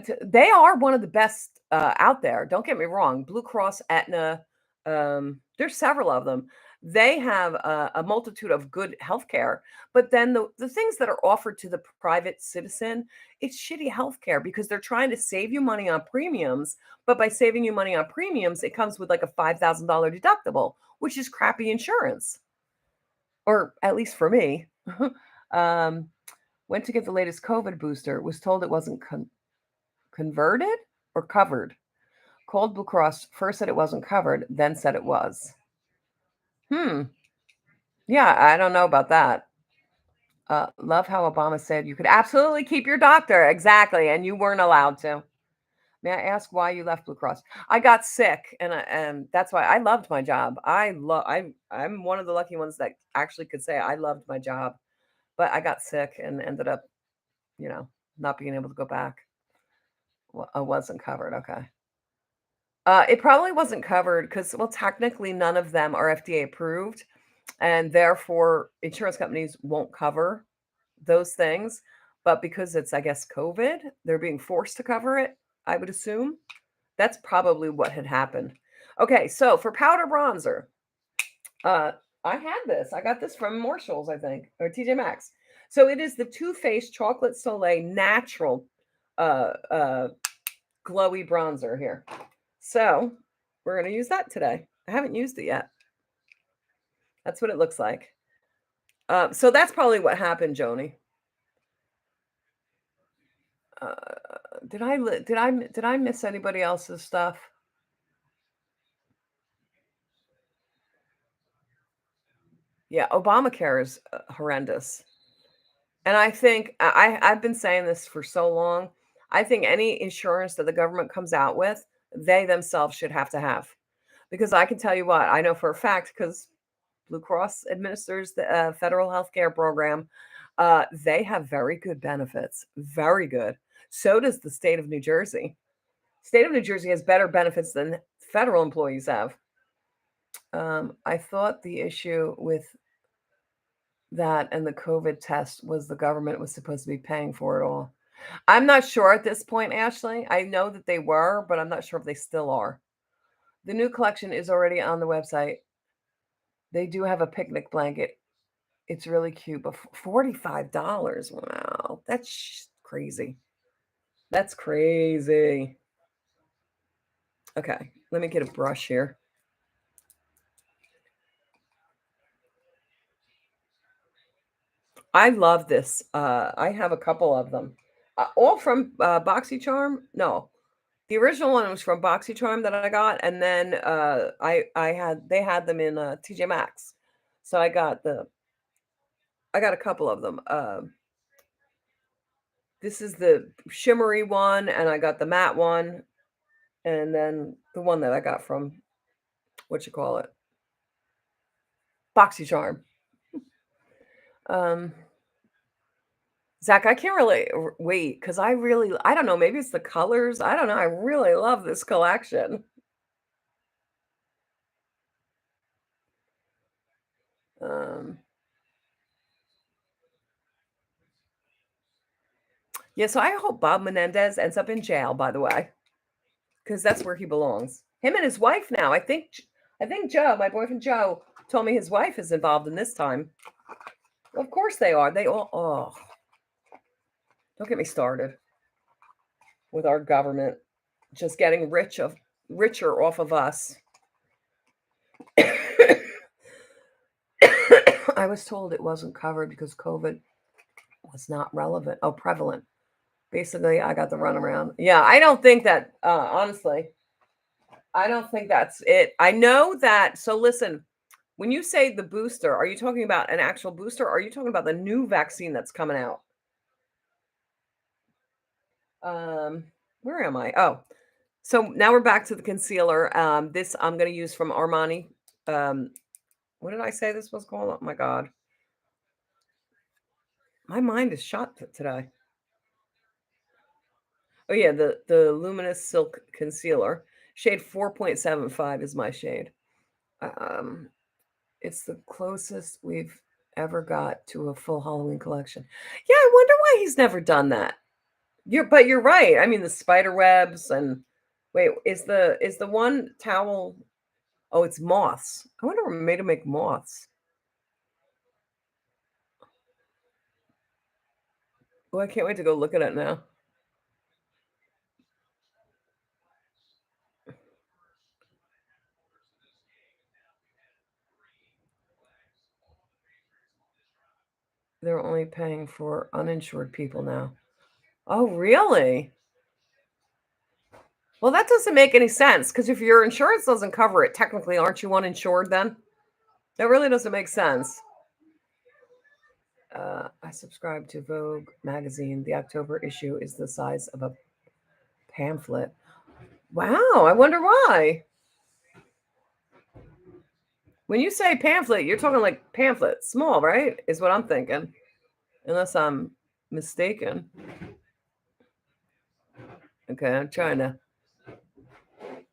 to they are one of the best out there. Don't get me wrong. Blue Cross, Aetna, there's several of them. They have a multitude of good healthcare, but then the things that are offered to the private citizen, it's shitty healthcare because they're trying to save you money on premiums. But by saving you money on premiums, it comes with like a $5,000 deductible, which is crappy insurance, or at least for me. um, Went to get the latest COVID booster. Was told it wasn't converted or covered. Called Blue Cross, first said it wasn't covered, then said it was. Hmm. Yeah, I don't know about that. Love how Obama said you could absolutely keep your doctor. Exactly. And you weren't allowed to. May I ask why you left Blue Cross? I got sick, and that's why I loved my job. I'm one of the lucky ones that actually could say I loved my job, but I got sick and ended up, you know, not being able to go back. Well, I wasn't covered. Okay. It probably wasn't covered because, well, technically none of them are FDA approved, and therefore insurance companies won't cover those things. but because it's, I guess, COVID, they're being forced to cover it, I would assume. That's probably what had happened. Okay, so for powder bronzer, uh, I had this. I got this from Marshalls, I think, or TJ Maxx. So it is the Too Faced Chocolate Soleil Natural uh, uh, Glowy Bronzer here. So we're going to use that today. I haven't used it yet. That's what it looks like. So that's probably what happened, Joni. Uh, did I miss anybody else's stuff? Yeah, Obamacare is horrendous. And I think I've been saying this for so long. I think any insurance that the government comes out with, they themselves should have to have. Because I can tell you what, I know for a fact, because Blue Cross administers the federal health care program, they have very good benefits, very good. So does the state of New Jersey. State of New Jersey has better benefits than federal employees have. I thought the issue with that and the COVID test was the government was supposed to be paying for it all. I'm not sure at this point, Ashley. I know that they were, but I'm not sure if they still are. The new collection is already on the website. They do have a picnic blanket. It's really cute, but $45. Wow, that's crazy. That's crazy. Okay, let me get a brush here. I love this. I have a couple of them, all from BoxyCharm. No, the original one was from BoxyCharm that I got, and then I had they had them in TJ Maxx, so I got a couple of them. This is the shimmery one, and I got the matte one, and then the one that I got from what you call it, BoxyCharm. Um, Zach, I can't really wait because I don't know, maybe it's the colors. I don't know. I really love this collection. Um, yeah, so I hope Bob Menendez ends up in jail, by the way, because that's where he belongs. Him and his wife now. I think Joe, my boyfriend Joe, told me his wife is involved in this time. Of course they are. They all don't get me started with our government just getting richer off of us. I was told it wasn't covered because COVID was not relevant. Oh, prevalent. Basically, I got the runaround. Yeah, I don't think that, honestly, I don't think that's it. I know that. So listen, when you say the booster, are you talking about an actual booster? Or are you talking about the new vaccine that's coming out? Where am I? Oh, so now we're back to the concealer. This I'm going to use from Armani. Um, what did I say this was called? Oh my God. My mind is shot today. Oh yeah, the Luminous Silk Concealer. Shade 4.75 is my shade. Um, it's the closest we've ever got to a full Halloween collection. Yeah, I wonder why he's never done that. But you're right. I mean, the spider webs and wait, is the one towel? Oh, it's moths. I wonder what made him make moths. Oh, I can't wait to go look at it now. They're only paying for uninsured people now. Oh, really? Well, that doesn't make any sense because if your insurance doesn't cover it, technically, aren't you uninsured then? That really doesn't make sense. I subscribe to Vogue magazine. The October issue is the size of a pamphlet. Wow, I wonder why. When you say pamphlet, you're talking like pamphlet, small, right? Is what I'm thinking. Unless I'm mistaken. Okay, I'm trying to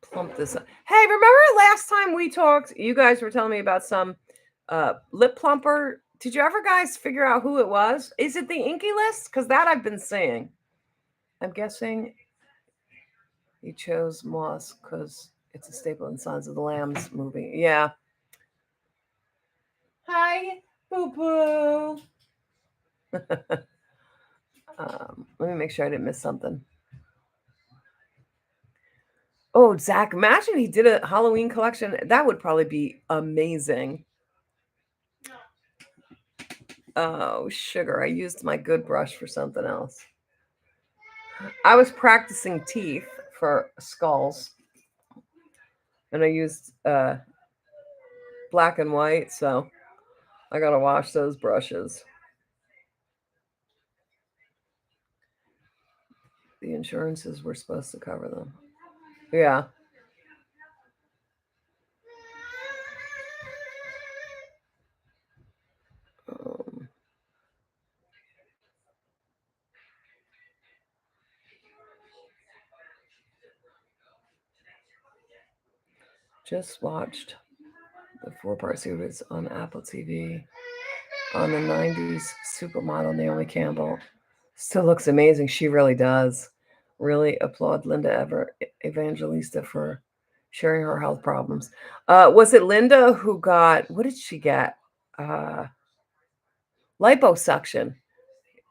plump this up. Hey, remember last time we talked, you guys were telling me about some lip plumper Did you ever guys figure out who it was? Is it the Inky List? Because that I've been seeing. I'm guessing he chose Moss because it's a staple in Sons of the Lambs movie. Yeah. Hi, boo boo. Let me make sure I didn't miss something. Oh, Zach, imagine he did a Halloween collection. That would probably be amazing. Oh, sugar. I used my good brush for something else. I was practicing teeth for skulls. And I used black and white, so I gotta wash those brushes. The insurances were supposed to cover them. Yeah. Um, just watched the four-part series on Apple TV on the 90s supermodel Naomi Campbell. Still looks amazing. She really does. Really applaud Linda Evangelista for sharing her health problems. Was it Linda who got, what did she get? Uh, Liposuction.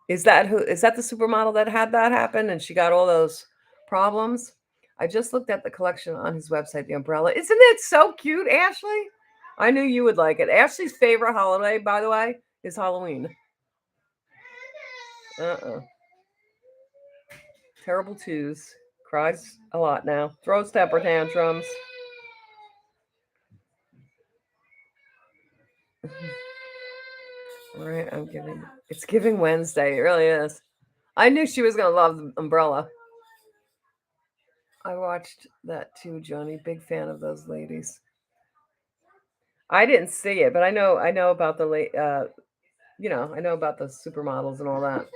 Is that the supermodel that had that happen and she got all those problems? I just looked at the collection on his website, the umbrella. Isn't it so cute, Ashley? I knew you would like it. Ashley's favorite holiday, by the way, is Halloween. Terrible twos. Cries a lot now. Throws temper tantrums. All right, it's giving Wednesday. It really is. I knew she was gonna love the umbrella. I watched that too, Johnny. Big fan of those ladies. I didn't see it, but I know about the late I know about the supermodels and all that.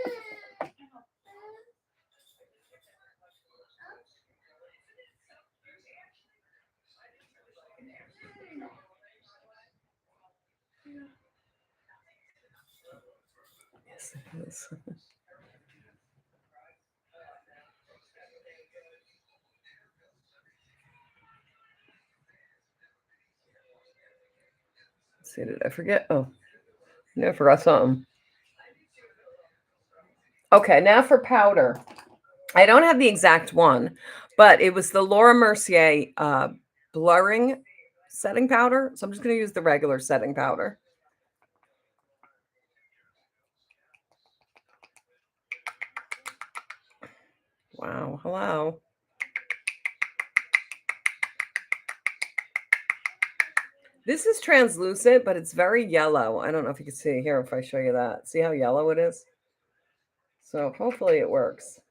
Yes, it is. Let's see, did I forget? Oh, no, I forgot something. Okay, now for powder. I don't have the exact one, but it was the Laura Mercier blurring setting powder. So I'm just going to use the regular setting powder. Wow, hello. This is translucent, but it's very yellow. I don't know if you can see here if I show you that. See how yellow it is? So hopefully it works.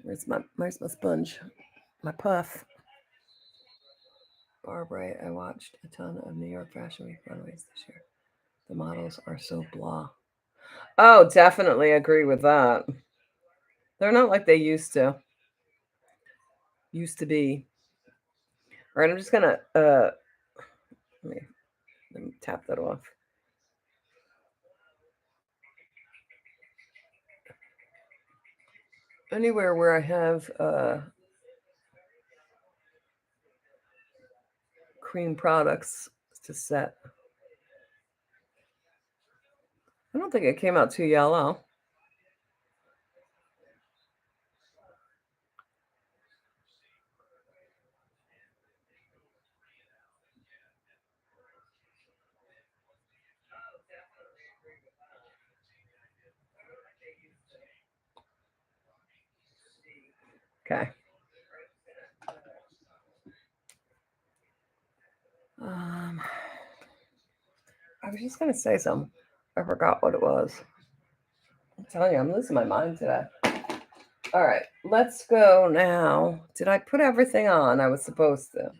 Where's my sponge? My puff. Barbara, I watched a ton of New York Fashion Week runways this year. The models are so blah. Oh, definitely agree with that. They're not like they used to be. All right, I'm just gonna let me, let me tap that off. Anywhere where I have cream products to set. I don't think it came out too yellow. Okay. I was just gonna say something. I forgot what it was. I'm telling you, I'm losing my mind today. All right, let's go now. Did I put everything on I was supposed to?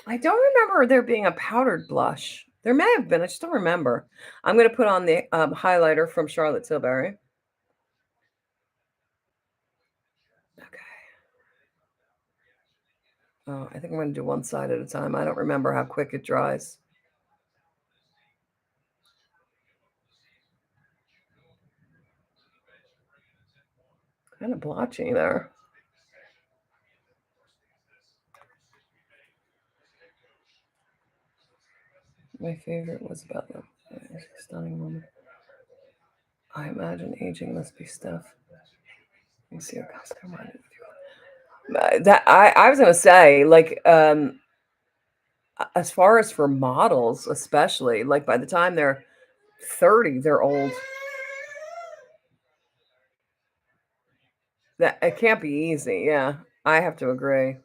I don't remember there being a powdered blush. There may have been. I just don't remember. I'm going to put on the highlighter from Charlotte Tilbury. Okay. Oh, I think I'm gonna do one side at a time. I don't remember how quick it dries. Kind of blotchy there. My favorite was about the stunning woman. I imagine aging must be stuff. Let me see what comes reminded that I was gonna say, like, as far as for models, especially, like by the time they're 30, they're old. That it can't be easy. Yeah, I have to agree.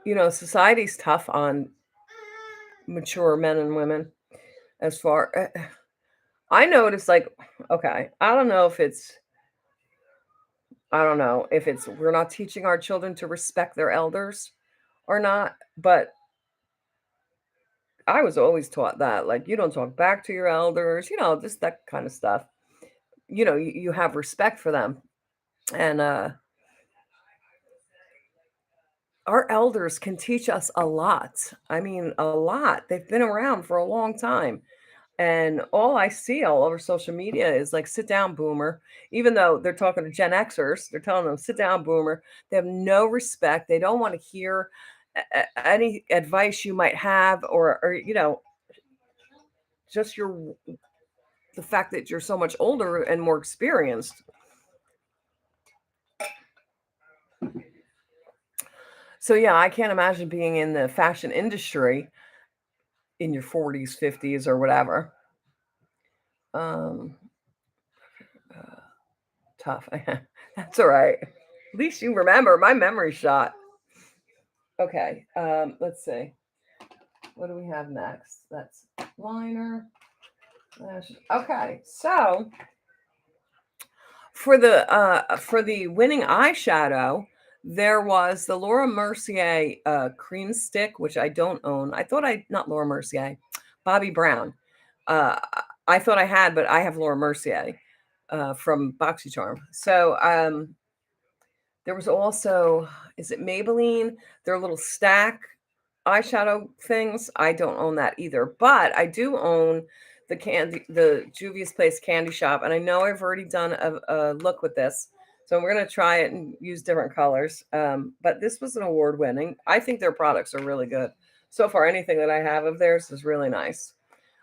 Society's tough on mature men and women. As far I notice, like, okay, I don't know if it's we're not teaching our children to respect their elders or not, but I was always taught that, like, you don't talk back to your elders, just that kind of stuff. You have respect for them. And our elders can teach us a lot. I mean, a lot. They've been around for a long time. And all I see all over social media is like, sit down, boomer. Even though they're talking to Gen Xers, they're telling them, sit down, boomer. They have no respect. They don't want to hear any advice you might have, or just the fact that you're so much older and more experienced. So yeah, I can't imagine being in the fashion industry in your 40s, 50s, or whatever. Um, uh, Tough. That's all right. At least you remember. My memory shot. Okay. Let's see. What do we have next? That's liner. Okay. So for the winning eyeshadow, there was the Laura Mercier cream stick, which I don't own. I thought I not Laura Mercier, Bobby Brown. Uh, I thought I had, but I have Laura Mercier from BoxyCharm. So there was also, is it Maybelline? Their little stack eyeshadow things. I don't own that either, but I do own the Juvia's Place Candy Shop, and I know I've already done a look with this, so we're gonna try it and use different colors. But this was an award winning. I think their products are really good so far. Anything that I have of theirs is really nice.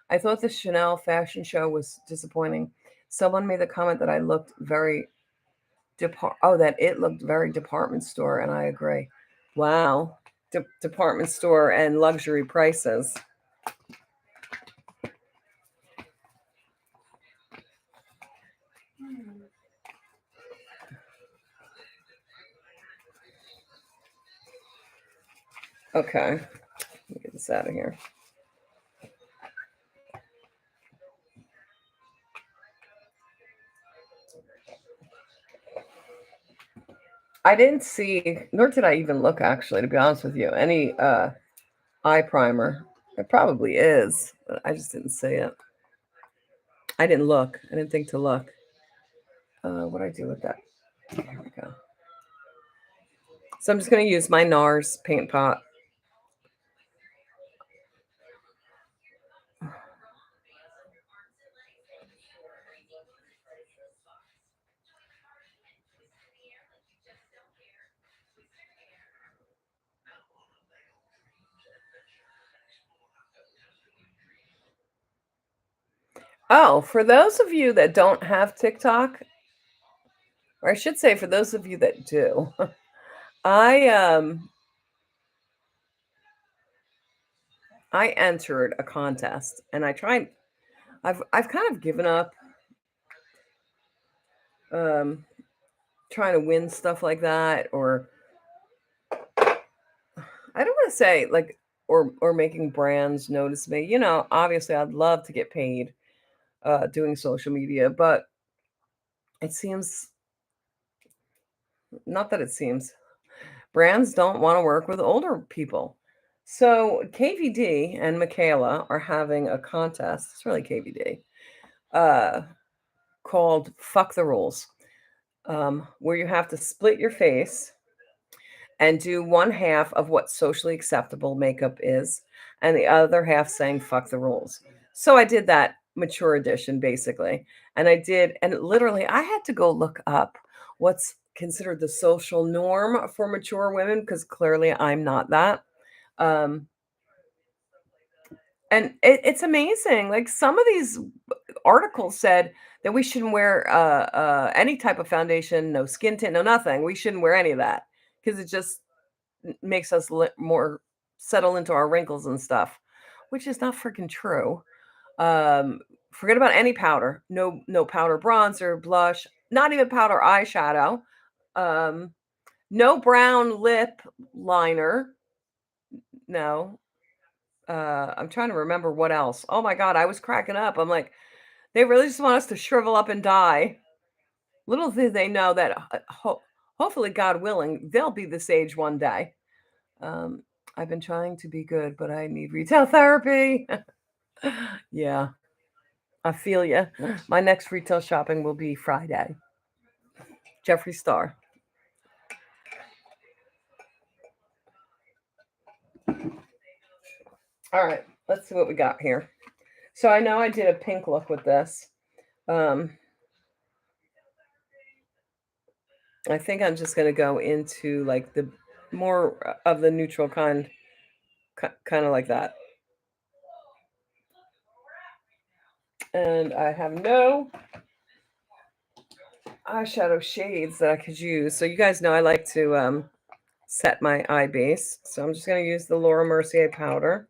I thought the Chanel fashion show was disappointing. Someone made the comment that I looked very that it looked very department store, and I agree. Wow. Department store and luxury prices. Okay. Let me get this out of here. I didn't see, nor did I even look actually, to be honest with you, any eye primer. It probably is, but I just didn't see it. I didn't look. I didn't think to look. What do I do with that? Here we go. So I'm just going to use my NARS paint pot. Oh, for those of you that don't have TikTok, or I should say for those of you that do, I I entered a contest and I tried. I've kind of given up um, trying to win stuff like that, or I don't want to say like, or making brands notice me. Obviously, I'd love to get paid doing social media, but it seems not that it seems brands don't want to work with older people. So KVD and Michaela are having a contest. It's really KVD. Uh, Called "Fuck the Rules." where you have to split your face and do one half of what socially acceptable makeup is, and the other half saying fuck the rules. So I did that mature edition basically. And I did, and literally I had to go look up what's considered the social norm for mature women because clearly I'm not that. Um, and it's amazing. Like some of these articles said that we shouldn't wear any type of foundation, no skin tint, no nothing. We shouldn't wear any of that because it just makes us more settle into our wrinkles and stuff, which is not freaking true. Um, Forget about any powder. No powder bronzer, blush, not even powder eyeshadow. Um, no brown lip liner. No. I'm trying to remember what else. Oh my god, I was cracking up. I'm like, they really just want us to shrivel up and die. Little did they know that hopefully, God willing, they'll be this age one day. Um, I've been trying to be good, but I need retail therapy. Yeah, I feel you. My next retail shopping will be Friday. Jeffree Star. All right, let's see what we got here. So I know I did a pink look with this. Um, I think I'm just going to go into like the more of the neutral kind of like that. And I have no eyeshadow shades that I could use. So you guys know I like to set my eye base. So I'm just going to use the Laura Mercier powder.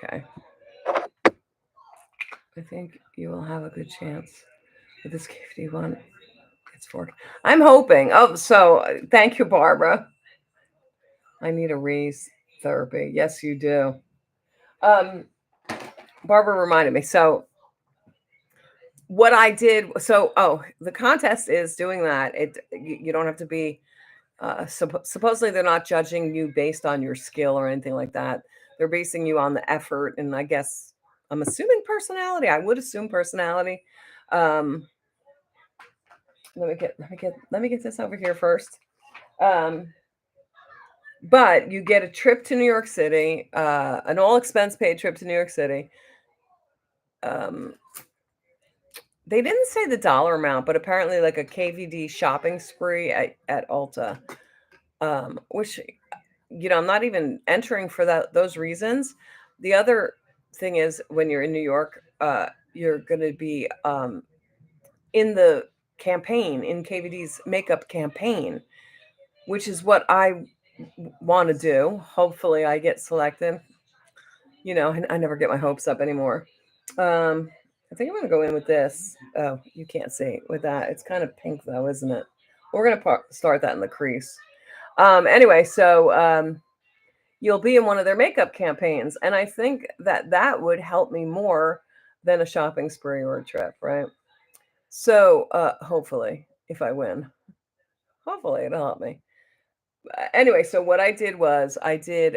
Okay. I think you will have a good chance with this KFD one. It's for. I'm hoping. Oh, so thank you, Barbara. I need a raise therapy. Yes, you do. Um, Barbara reminded me. So what I did. So the contest is doing that. You don't have to be. Supposedly they're not judging you based on your skill or anything like that. They're basing you on the effort, and I guess I'm assuming personality. I would assume personality. Um, let me get this over here first. Um, but you get a trip to New York City, an all expense paid trip to New York City. Um, they didn't say the dollar amount, but apparently like a KVD shopping spree at Ulta, which I'm not even entering for those reasons. The other thing is when you're in New York, you're going to be in the campaign in KVD's makeup campaign, which is what I want to do. Hopefully, I get selected. I never get my hopes up anymore. I think I'm going to go in with this. Oh, you can't see with that. It's kind of pink though, isn't it? We're going to start that in the crease. Anyway, so you'll be in one of their makeup campaigns, and I think that would help me more than a shopping spree or a trip, right? So hopefully, if I win, hopefully it'll help me. Anyway, so what I did was I did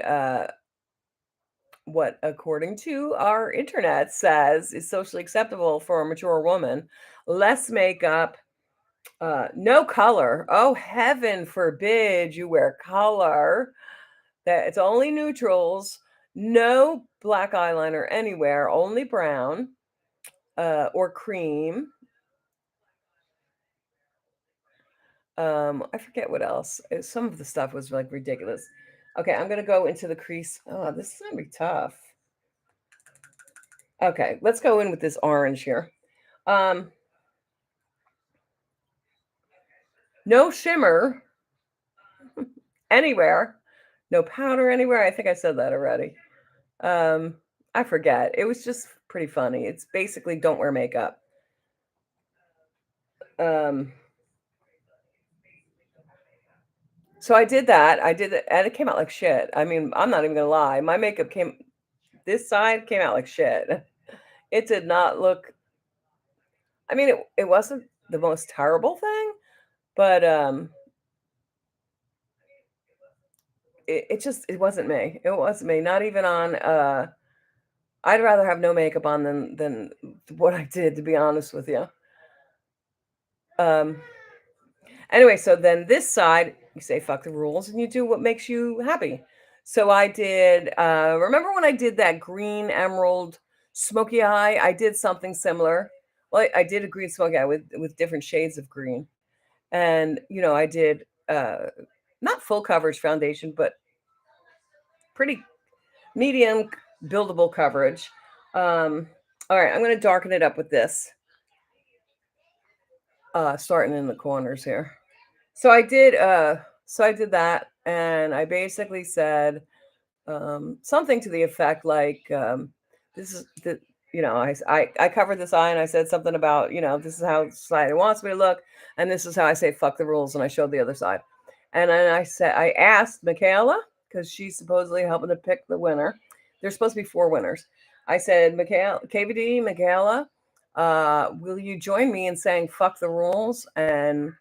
what, according to our internet, says is socially acceptable for a mature woman: less makeup, no color. Oh, heaven forbid you wear color. That it's only neutrals, no black eyeliner anywhere, only brown or cream. I forget what else. Some of the stuff was like ridiculous. Okay, I'm gonna go into the crease. Oh, this is gonna be tough. Okay, let's go in with this orange here. Um, no shimmer anywhere, no powder anywhere. I think I said that already. Um, I forget. It was just pretty funny. It's basically don't wear makeup. Um, so I did that. I did it, and it came out like shit. I mean, I'm not even gonna lie. My makeup this side came out like shit. It did not look. I mean, it wasn't the most terrible thing, but it wasn't me. It wasn't me. Not even on. I'd rather have no makeup on than what I did, to be honest with you. Um. Anyway, so then this side, you say fuck the rules and you do what makes you happy. So I did. Remember when I did that green emerald smoky eye? I did something similar. Well, I did a green smoky eye with different shades of green, and I did not full coverage foundation, but pretty medium buildable coverage. All right, I'm going to darken it up with this, starting in the corners here. So I did that, and I basically said something to the effect like, "This is the." I covered this eye and I said something about, this is how society wants me to look, and this is how I say fuck the rules, and I showed the other side, and then I asked Michaela, because she's supposedly helping to pick the winner. There's supposed to be four winners. I said, Michaela, KVD, Michaela, will you join me in saying fuck the rules and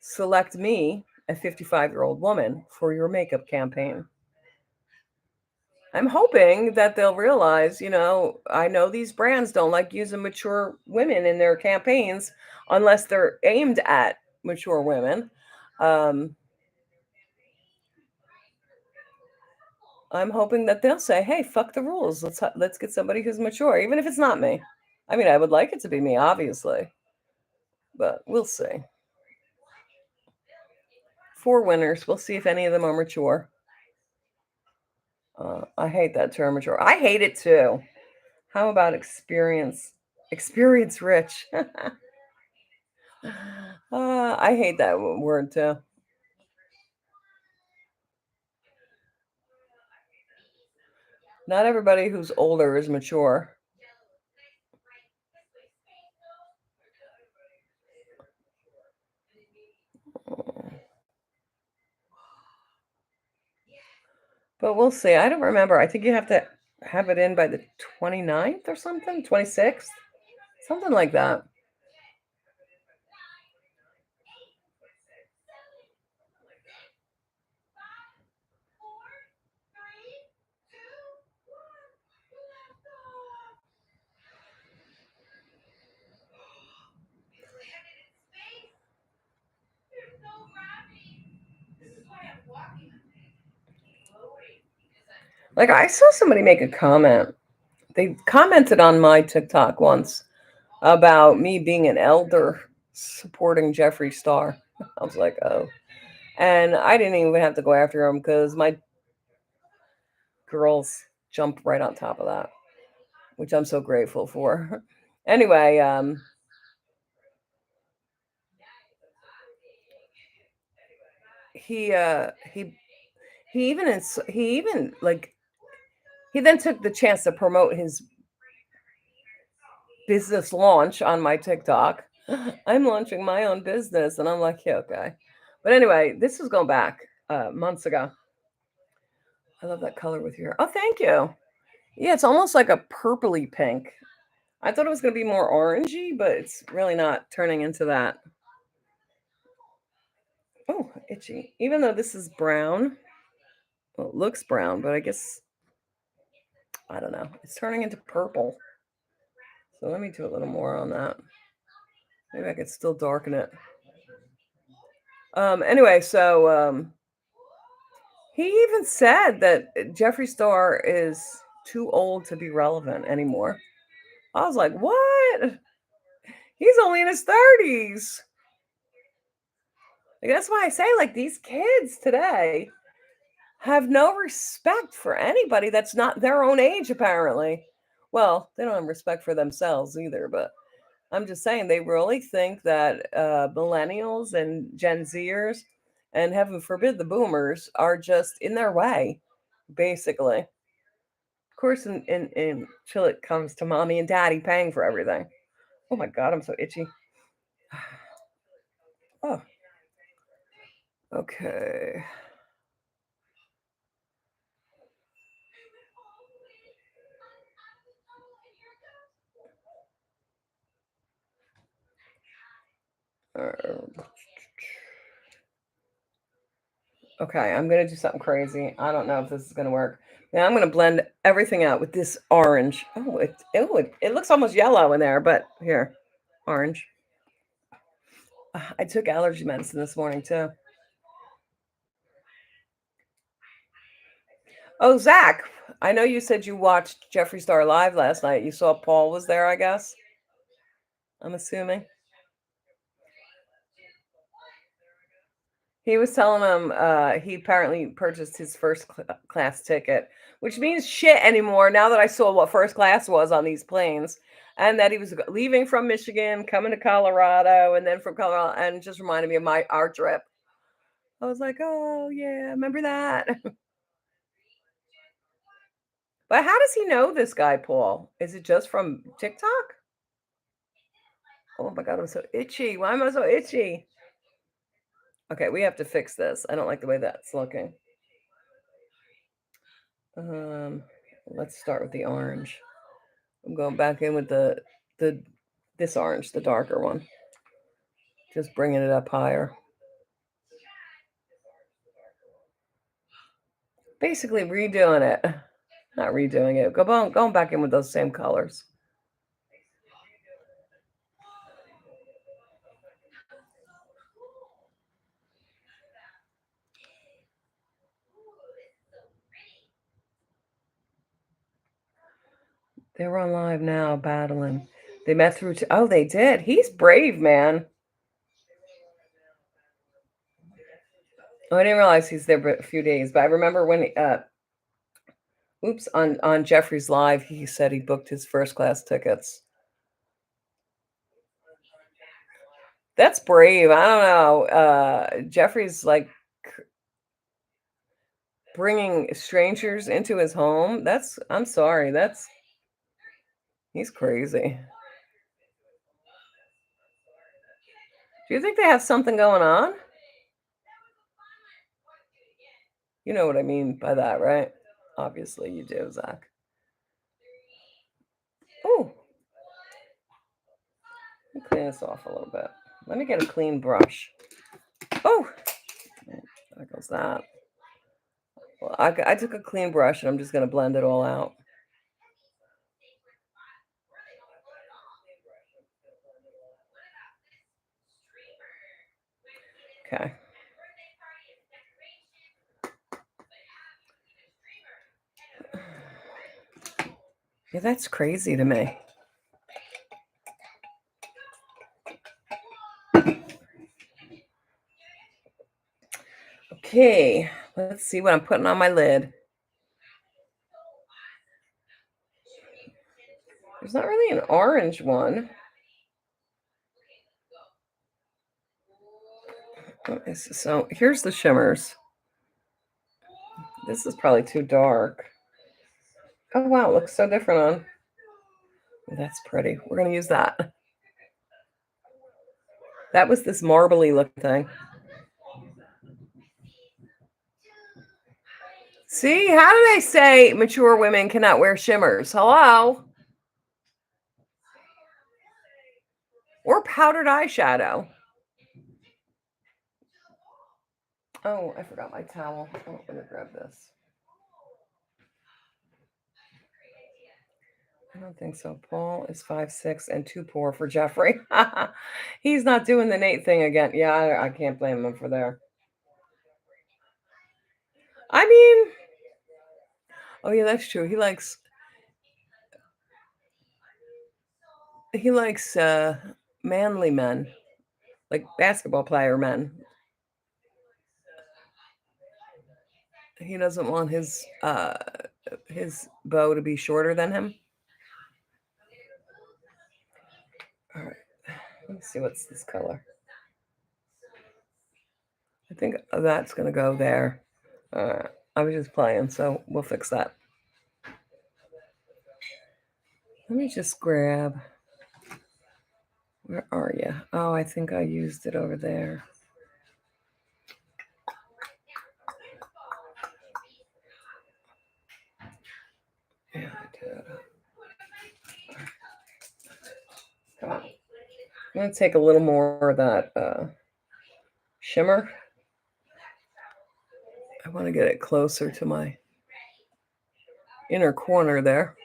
select me, a 55-year-old woman, for your makeup campaign? I'm hoping that they'll realize, I know these brands don't like using mature women in their campaigns unless they're aimed at mature women. Um, I'm hoping that they'll say, "Hey, fuck the rules. Let's get somebody who's mature, even if it's not me." I mean, I would like it to be me, obviously, but we'll see. Four winners. We'll see if any of them are mature. I hate that term, mature. I hate it too. How about experience? Experience rich. I hate that word too. Not everybody who's older is mature. But we'll see. I don't remember. I think you have to have it in by the 29th or something, 26th, something like that. Like, I saw somebody make a comment. They commented on my TikTok once about me being an elder supporting Jeffree Star. I was like, oh. And I didn't even have to go after him because my girls jumped right on top of that, which I'm so grateful for. Anyway, he he even like he then took the chance to promote his business launch on my TikTok. I'm launching my own business, and I'm like, yeah, okay. But anyway, this was going back months ago. I love that color with your hair. Oh, thank you. Yeah, it's almost like a purpley pink. I thought it was going to be more orangey, but it's really not turning into that. Oh, itchy. Even though this is brown, well, it looks brown, but I guess, I don't know. It's turning into purple. So let me do a little more on that. Maybe I could still darken it. Anyway, so he even said that Jeffree Star is too old to be relevant anymore. I was like, what? He's only in his 30s. Like, that's why I say, like, these kids today have no respect for anybody that's not their own age, apparently. Well, they don't have respect for themselves either, but I'm just saying they really think that millennials and Gen Zers, and heaven forbid the boomers, are just in their way, basically. Of course, until it comes to mommy and daddy paying for everything. Oh my God, I'm so itchy. Oh, okay. Uh, Okay, I'm gonna do something crazy. I don't know if this is gonna work. Now I'm gonna blend everything out with this orange. It looks almost yellow in there, but here, orange. I took allergy medicine this morning too. Oh, Zach, I know you said you watched Jeffree Star live last night. You saw Paul was there, I guess. I'm assuming. He was telling him he apparently purchased his first class ticket, which means shit anymore now that I saw what first class was on these planes, and that he was leaving from Michigan, coming to Colorado, and then from Colorado, and just reminded me of our trip. I was like, oh yeah, remember that? But how does he know this guy, Paul? Is it just from TikTok? Oh my god, I'm so itchy. Why am I so itchy? Okay, we have to fix this. I don't like the way that's looking. Um, let's start with the orange. I'm going back in with the this orange, the darker one. Just bringing it up higher. Basically redoing it. Not redoing it. Going back in with those same colors. They were on live now battling. They met through. Oh, they did. He's brave, man. Oh, I didn't realize he's there for a few days, but I remember when on Jeffrey's live, he said he booked his first class tickets. That's brave. I don't know. Jeffrey's like bringing strangers into his home. I'm sorry. He's crazy. Do you think they have something going on? You know what I mean by that, right? Obviously you do, Zach. Oh, let me clean this off a little bit. Let me get a clean brush. Oh, there goes that. Well, I took a clean brush and I'm just going to blend it all out. Okay. Yeah, that's crazy to me. Okay, let's see what I'm putting on my lid. There's not really an orange one. So here's the shimmers. This is probably too dark. Oh wow, it looks so different on. Oh, that's pretty. We're gonna use that. That was this marbly looking thing. See, how do they say mature women cannot wear shimmers? Hello? Or powdered eyeshadow. Oh, I forgot my towel. Oh, I'm gonna grab this. I don't think so. Paul is 5'6" and too poor for Jeffrey. He's not doing the Nate thing again. Yeah, I can't blame him for there. I mean, oh yeah, that's true. He likes manly men, like basketball player men. He doesn't want his bow to be shorter than him. All right, let me see what's this color. I think that's gonna go there. I was just playing, so we'll fix that. Let me just grab. Where are you? Oh, I think I used it over there. Yeah, I did. Come on. I'm gonna take a little more of that shimmer. want to get it closer to my inner corner there.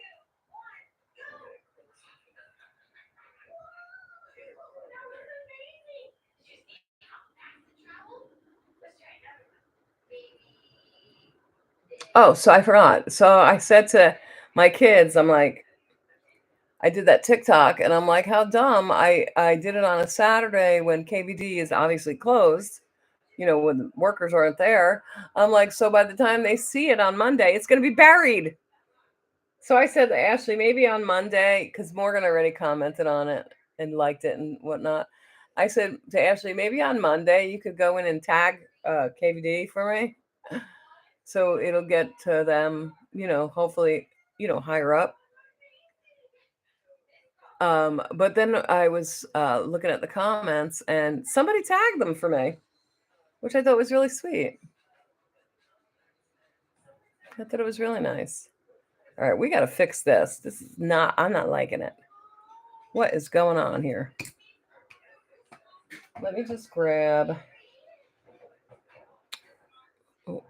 Oh, so I forgot. So I said to my kids, I'm like, I did that TikTok and I'm like, how dumb. I did it on a Saturday when KVD is obviously closed, when workers aren't there. I'm like, so by the time they see it on Monday, it's going to be buried. So I said to Ashley, maybe on Monday, because Morgan already commented on it and liked it and whatnot. I said to Ashley, maybe on Monday you could go in and tag KVD for me. So it'll get to them, hopefully, higher up. But then I was looking at the comments and somebody tagged them for me, which I thought was really sweet. I thought it was really nice. All right, we got to fix this. I'm not liking it. What is going on here? Let me just grab. Oh,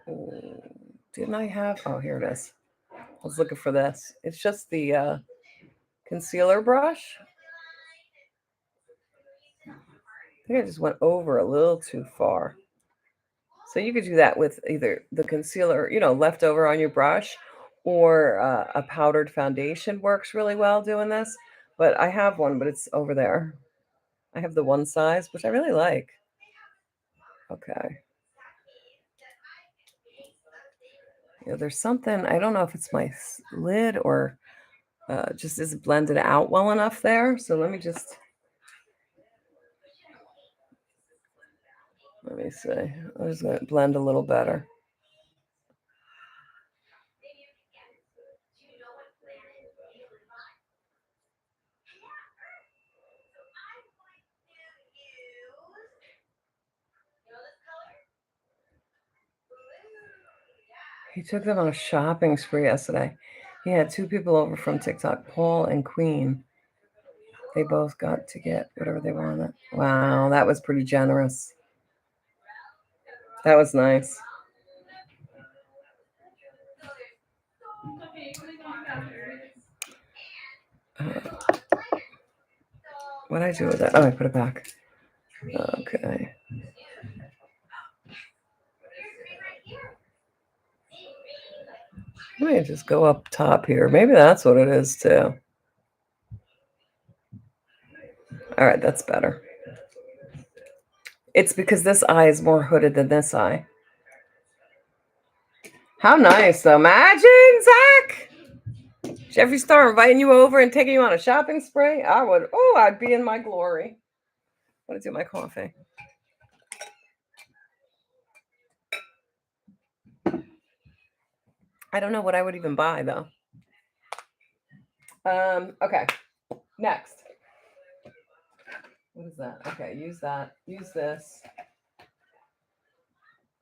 didn't I have? Oh, here it is. I was looking for this. It's just the concealer brush. I think I just went over a little too far. So you could do that with either the concealer, left over on your brush, or a powdered foundation works really well doing this. But I have one, but it's over there. I have the one size, which I really like. Okay. Yeah, there's something, I don't know if it's my lid or just isn't blended out well enough there. So let me see. I'm just going to blend a little better. He took them on a shopping spree yesterday. He had 2 people over from TikTok, Paul and Queen. They both got to get whatever they wanted. Wow, that was pretty generous. That was nice. What did I do with that? Oh, I put it back. Okay. Let me just go up top here. Maybe that's what it is too. All right, that's better. It's because this eye is more hooded than this eye. How nice, though. Imagine, Zach! Jeffree Star inviting you over and taking you on a shopping spree? I'd be in my glory. I want to do my coffee. I don't know what I would even buy, though. Okay. Next. What is that? Okay, use that. Use this.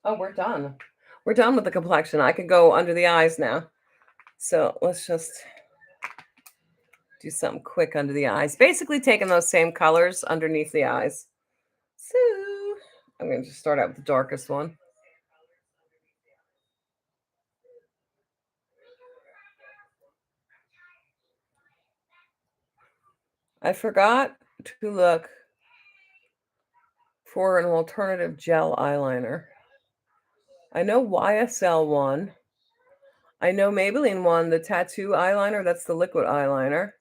Oh, we're done. We're done with the complexion. I could go under the eyes now. So let's just do something quick under the eyes. Basically taking those same colors underneath the eyes. So I'm going to just start out with the darkest one. I forgot to look for an alternative gel eyeliner. I know YSL one. I know Maybelline one, the tattoo eyeliner. That's the liquid eyeliner.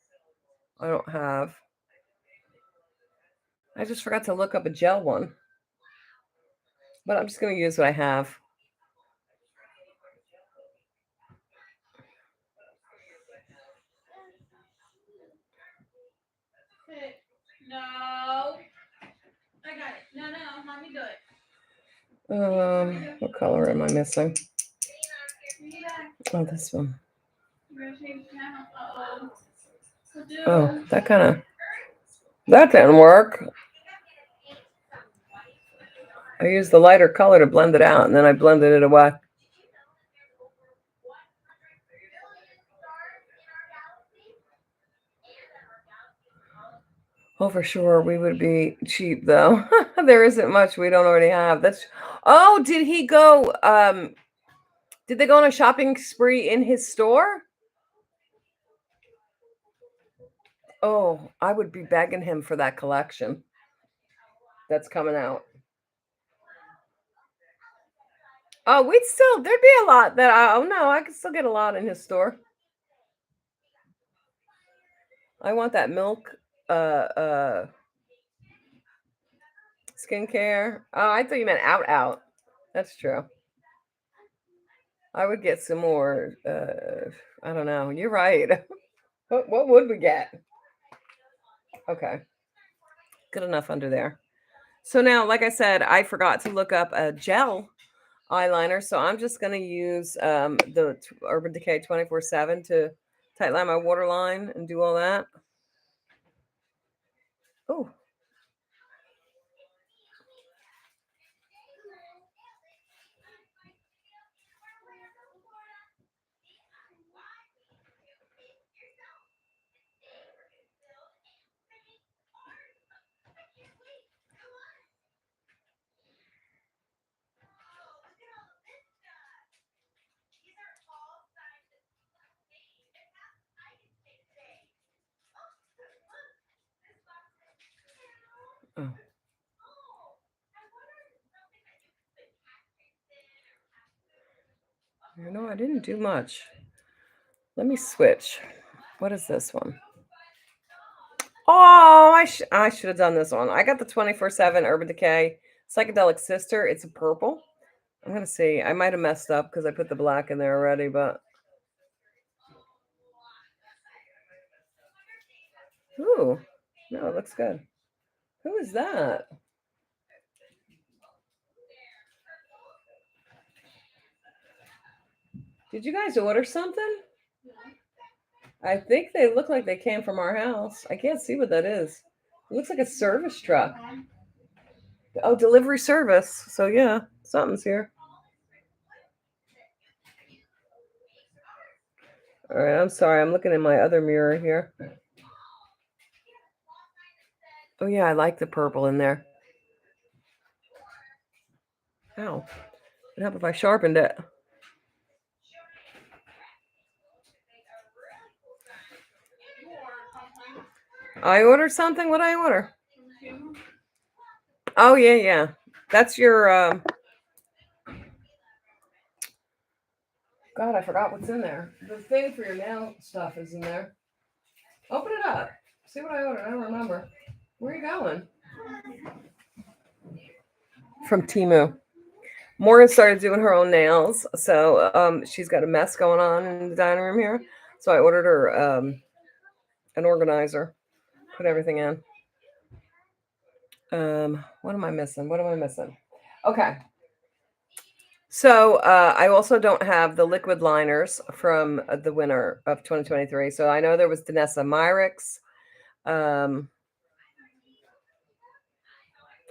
I don't have. I just forgot to look up a gel one. But I'm just going to use what I have. No. I got it. No, let me do it. What color am I missing? Oh, this one. Oh, that didn't work. I used the lighter color to blend it out, and then I blended it away. Oh, for sure, we would be cheap, though. There isn't much we don't already have. Oh, did he go? Did they go on a shopping spree in his store? Oh, I would be begging him for that collection that's coming out. Oh, there'd be a lot that oh no, I could still get a lot in his store. I want that milk skincare. Oh, I thought you meant out. That's true. I would get some more I don't know. You're right. What would we get? Okay. Good enough under there. So now, like I said, I forgot to look up a gel eyeliner, so I'm just going to use the Urban Decay 24/7 to tightline my waterline and do all that. Oh. Oh. You know, I didn't do much. Let me switch. What is this one? Oh, I should have done this one. I got the 24/7 Urban Decay Psychedelic Sister. It's a purple. I'm going to see. I might have messed up because I put the black in there already, but. Ooh. No, it looks good. Who is that? Did you guys order something? I think they look like they came from our house. I can't see what that is. It looks like a service truck. Oh, delivery service. So yeah, something's here. All right, I'm sorry. I'm looking in my other mirror here. Oh yeah, I like the purple in there. Ow. What happened if I sharpened it? I ordered something. What did I order? Oh yeah. That's your God, I forgot what's in there. The thing for your nail stuff is in there. Open it up. See what I ordered. I don't remember. Where are you going? From Temu. Morgan started doing her own nails, so she's got a mess going on in the dining room here. So I ordered her an organizer, put everything in. What am I missing? Okay. So I also don't have the liquid liners from the winter of 2023. So I know there was Danessa Myricks.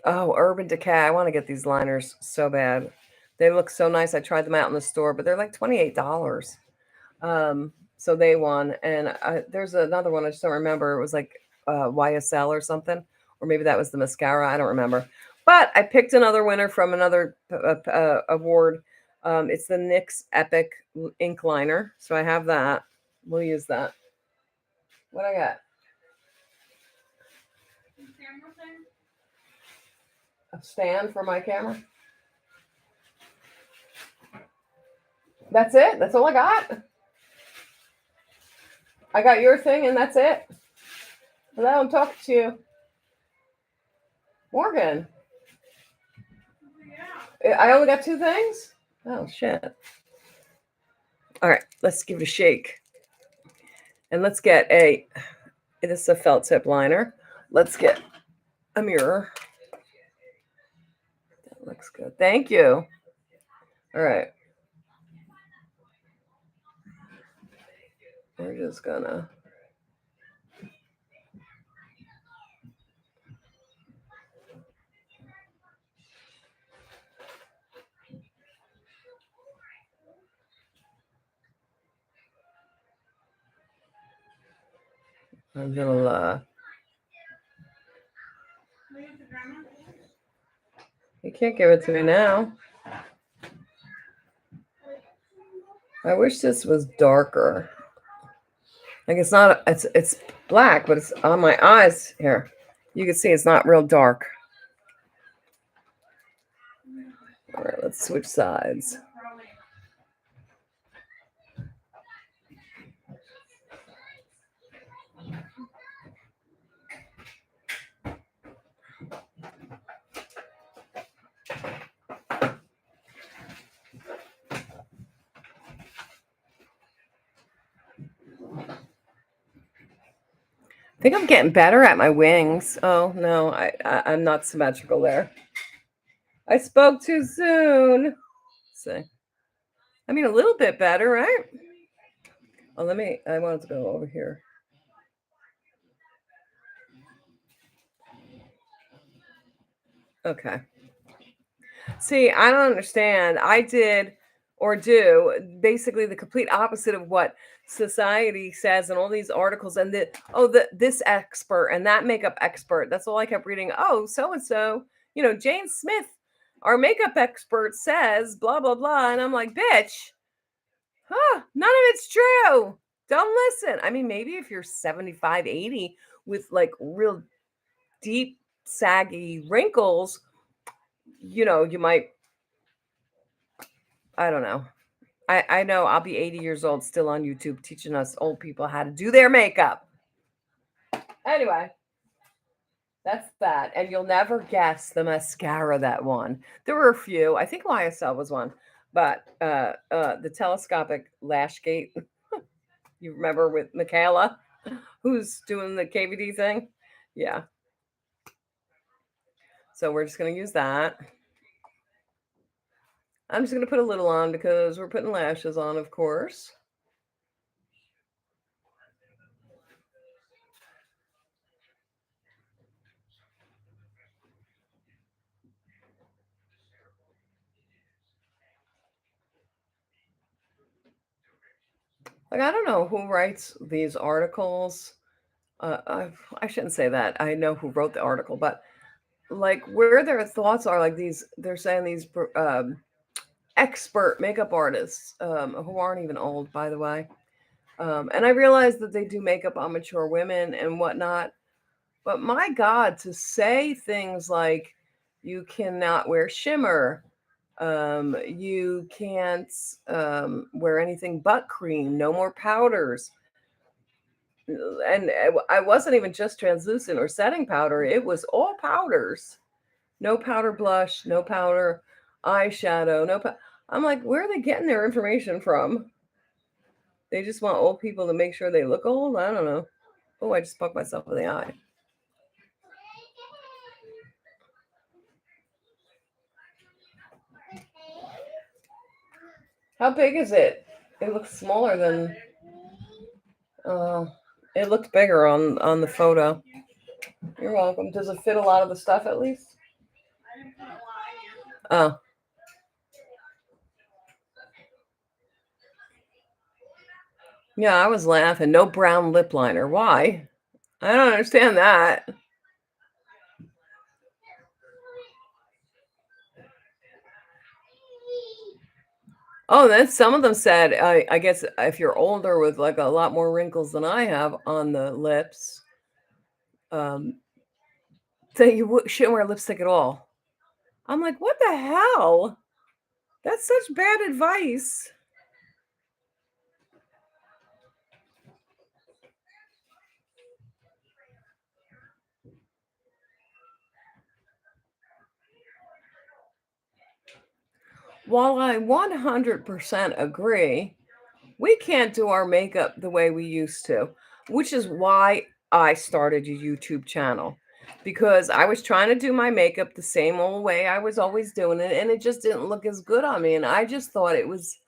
Oh, Urban Decay. I want to get these liners so bad. They look so nice. I tried them out in the store, but they're like $28. So they won. And there's another one. I just don't remember. It was like YSL or something. Or maybe that was the mascara. I don't remember. But I picked another winner from another award. It's the NYX Epic Ink Liner. So I have that. We'll use that. What I got? A stand for my camera. That's it? That's all I got? I got your thing and that's it? Hello, I'm talking to you. Morgan. Yeah. I only got two things? Oh, shit. All right, let's give it a shake. And let's get this is a felt tip liner. Let's get a mirror. That looks good. Thank you. All right. We're just gonna. A little, you can't give it to me now. I wish this was darker. Like it's not. It's black, but it's on my eyes here. You can see it's not real dark. All right, let's switch sides. I think I'm getting better at my wings. Oh no, I'm not symmetrical there. I spoke too soon. See, I mean a little bit better, right? Oh, I wanted to go over here. Okay. See, I don't understand. I did or do basically the complete opposite of what society says and all these articles and this expert and that makeup expert. That's all I kept reading. Oh, so and so, Jane Smith, our makeup expert says blah blah blah. And I'm like, bitch, none of it's true. Don't listen. I mean, maybe if you're 75, 80 with like real deep, saggy wrinkles, you might, I don't know. I know I'll be 80 years old still on YouTube teaching us old people how to do their makeup. Anyway, that's that. And you'll never guess the mascara that won. There were a few. I think YSL was one. But the telescopic lash gate, you remember with Michaela, who's doing the KVD thing? Yeah. So we're just going to use that. I'm just going to put a little on because we're putting lashes on, of course. Like, I don't know who writes these articles. I shouldn't say that. I know who wrote the article, but like where their thoughts are, like they're saying these expert makeup artists who aren't even old, by the way. And I realize that they do makeup on mature women and whatnot. But my God, to say things like you cannot wear shimmer, you can't wear anything but cream, no more powders. And I wasn't even just translucent or setting powder, it was all powders. No powder blush, no powder eyeshadow, I'm like, where are they getting their information from? They just want old people to make sure they look old? I don't know. Oh, I just poked myself in the eye. How big is it? It looks smaller than. Uh, it looked bigger on the photo. You're welcome. Does it fit a lot of the stuff at least? Oh. Yeah, I was laughing. No brown lip liner. Why? I don't understand that. Oh, then some of them said, I guess if you're older with like a lot more wrinkles than I have on the lips, um, that you shouldn't wear lipstick at all. I'm like, what the hell? That's such bad advice. While I 100% agree, we can't do our makeup the way we used to, which is why I started a YouTube channel because I was trying to do my makeup the same old way I was always doing it, and it just didn't look as good on me. And I just thought it was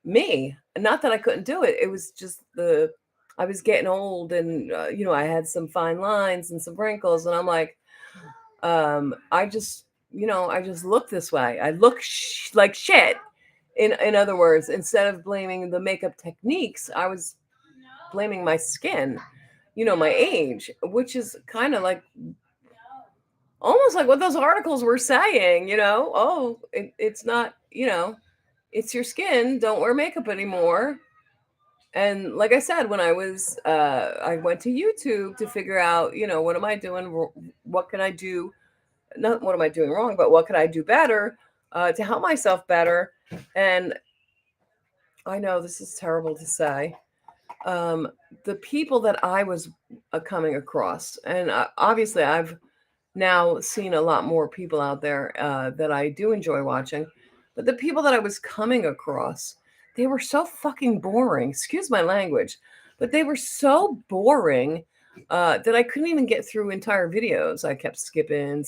me. Not that I couldn't do it. It was just I was getting old, and I had some fine lines and some wrinkles, and I'm like, I just look this way. I look like shit. In other words, instead of blaming the makeup techniques, I was blaming my skin, my age, which is kind of like almost like what those articles were saying, oh, it's not, it's your skin. Don't wear makeup anymore. And like I said, when I went to YouTube to figure out, what am I doing? What can I do? Not what am I doing wrong, but what can I do better to help myself better? And I know this is terrible to say. Um, the people that I was coming across, and obviously I've now seen a lot more people out there that I do enjoy watching, but the people that I was coming across, they were so fucking boring. Excuse my language, but they were so boring that I couldn't even get through entire videos. I kept skipping,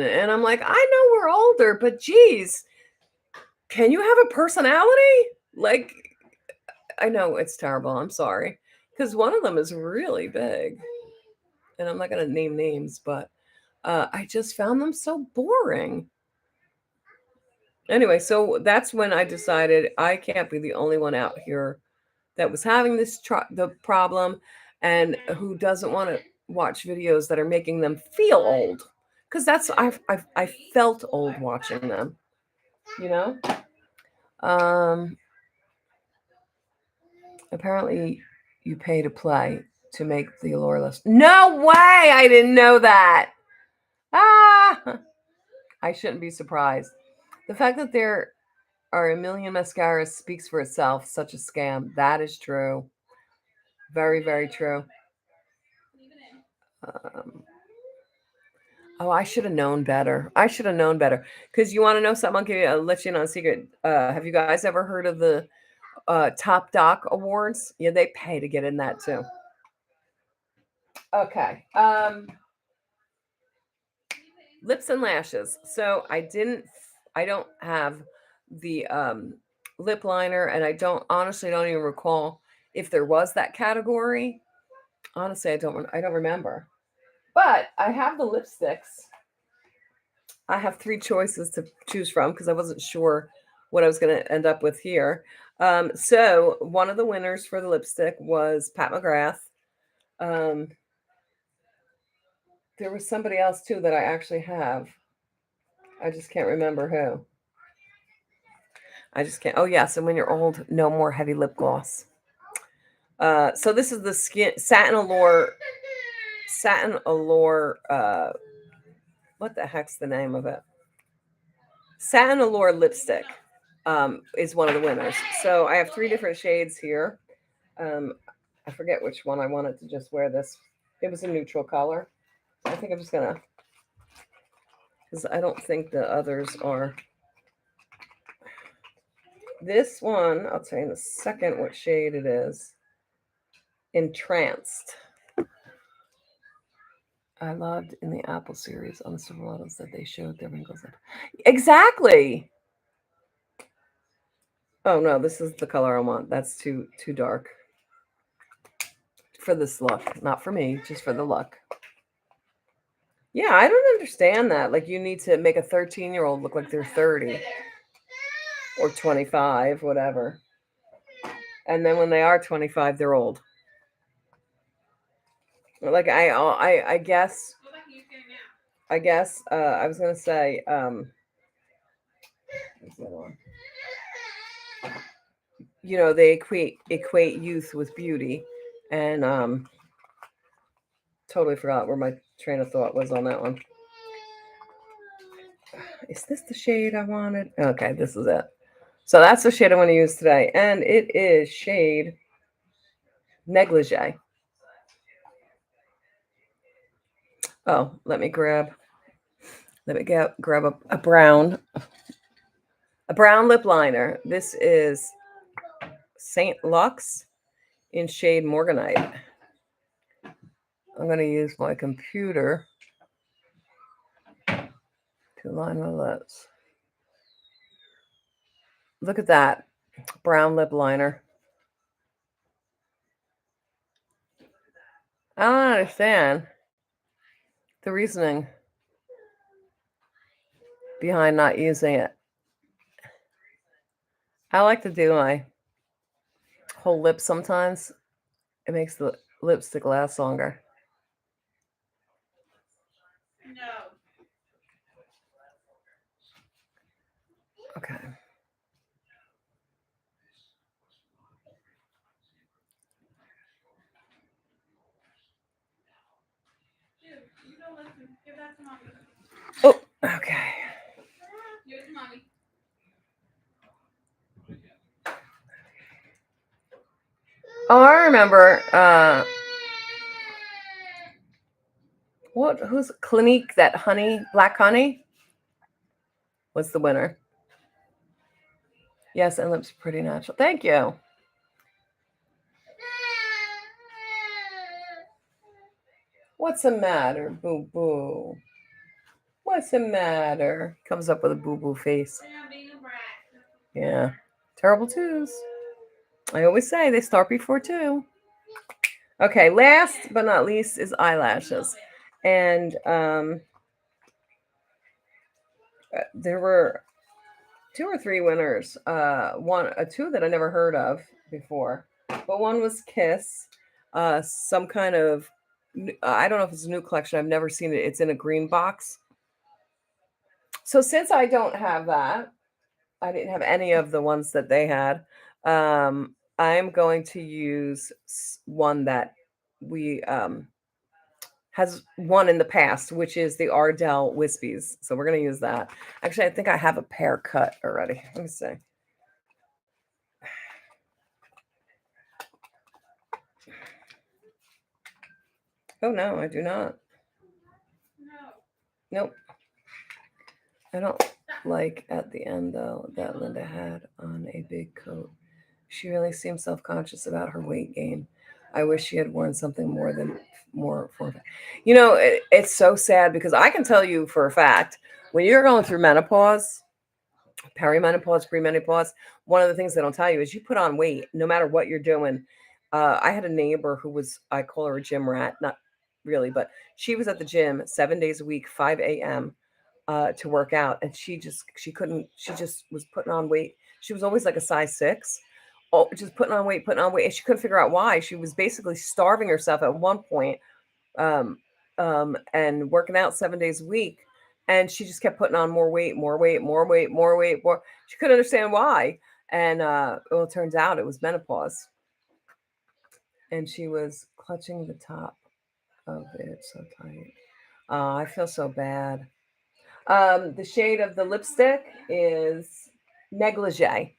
and I'm like, I know we're older, but geez, can you have a personality? Like, I know it's terrible. I'm sorry. Because one of them is really big. And I'm not going to name names, but I just found them so boring. Anyway, so that's when I decided I can't be the only one out here that was having the problem and who doesn't want to watch videos that are making them feel old. Because I felt old watching them, you know? Um, Apparently, you pay to play to make the Allure list. No way! I didn't know that. Ah, I shouldn't be surprised. The fact that there are a million mascaras speaks for itself. Such a scam. That is true. Very, very true. Um, oh, I should have known better. I should have known better. Because you want to know something? I'll let you in on a secret. Have you guys ever heard of the Top Doc Awards? Yeah, they pay to get in that too. Okay. Lips and lashes. So I don't have the lip liner, and I honestly don't even recall if there was that category. Honestly, I don't remember. But I have the lipsticks. I have three choices to choose from because I wasn't sure what I was going to end up with here. So one of the winners for the lipstick was Pat McGrath. Um, there was somebody else too that I actually have. I just can't remember who. I just can't. Oh yes, and when you're old, no more heavy lip gloss. So this is the Satin Allure. What the heck's the name of it? Satin Allure lipstick is one of the winners. So I have three different shades here. Um, I forget which one I wanted to just wear this. It was a neutral color. I think I'm just gonna, because I don't think the others are. This one, I'll tell you in a second what shade it is. Entranced. I loved in the Apple series on the silhouettes that they showed their wrinkles. Exactly. Oh no, this is the color I want. That's too dark for this look. Not for me, just for the look. Yeah, I don't understand that. Like you need to make a 13-year-old look like they're 30 or 25, whatever. And then when they are 25, they're old. Like I guess I was gonna say they equate youth with beauty, and totally forgot where my train of thought was on that one. Is this the shade I wanted? Okay, this is it. So that's the shade I want to use today, and it is shade Negligee. Oh, let me grab a brown lip liner. This is Saint Lux in shade Morganite. I'm going to use my computer to line my lips. Look at that brown lip liner. I don't understand the reasoning behind not using it. I like to do my whole lip sometimes. It makes the lipstick last longer. No. Okay. mommy. Oh, okay. Give it to mommy. Oh, I remember. Who's Clinique? That honey, black honey, was the winner. Yes, and lips pretty natural. Thank you. What's the matter, boo boo? What's the matter? Comes up with a boo boo face. Yeah, being a brat. Yeah. Terrible twos. I always say they start before two. Okay, last but not least is eyelashes. And there were two or three winners. Two that I never heard of before. But one was Kiss. Some kind of I don't know if it's a new collection. I've never seen it. It's in a green box. So since I don't have that, I didn't have any of the ones that they had. I'm going to use one that we has won in the past, which is the Ardell Wispies. So we're going to use that. Actually, I think I have a pair cut already. Let me see. Oh, no, I do not. No. Nope. I don't like at the end, though, that Linda had on a big coat. She really seemed self-conscious about her weight gain. I wish she had worn something more for. You know, it's so sad because I can tell you for a fact when you're going through menopause, perimenopause, premenopause, one of the things they don't tell you is you put on weight no matter what you're doing. I had a neighbor who was, I call her a gym rat, not really, but she was at the gym 7 days a week, 5 a.m. To work out, and she couldn't. She just was putting on weight. She was always like a size 6, oh, just putting on weight, and she couldn't figure out why. She was basically starving herself at one point, um, and working out 7 days a week, and she just kept putting on more weight, more weight, more weight, more weight, more. She couldn't understand why, and well, it turns out it was menopause, and she was clutching the top of it so tight. I feel so bad. The shade of the lipstick is negligee.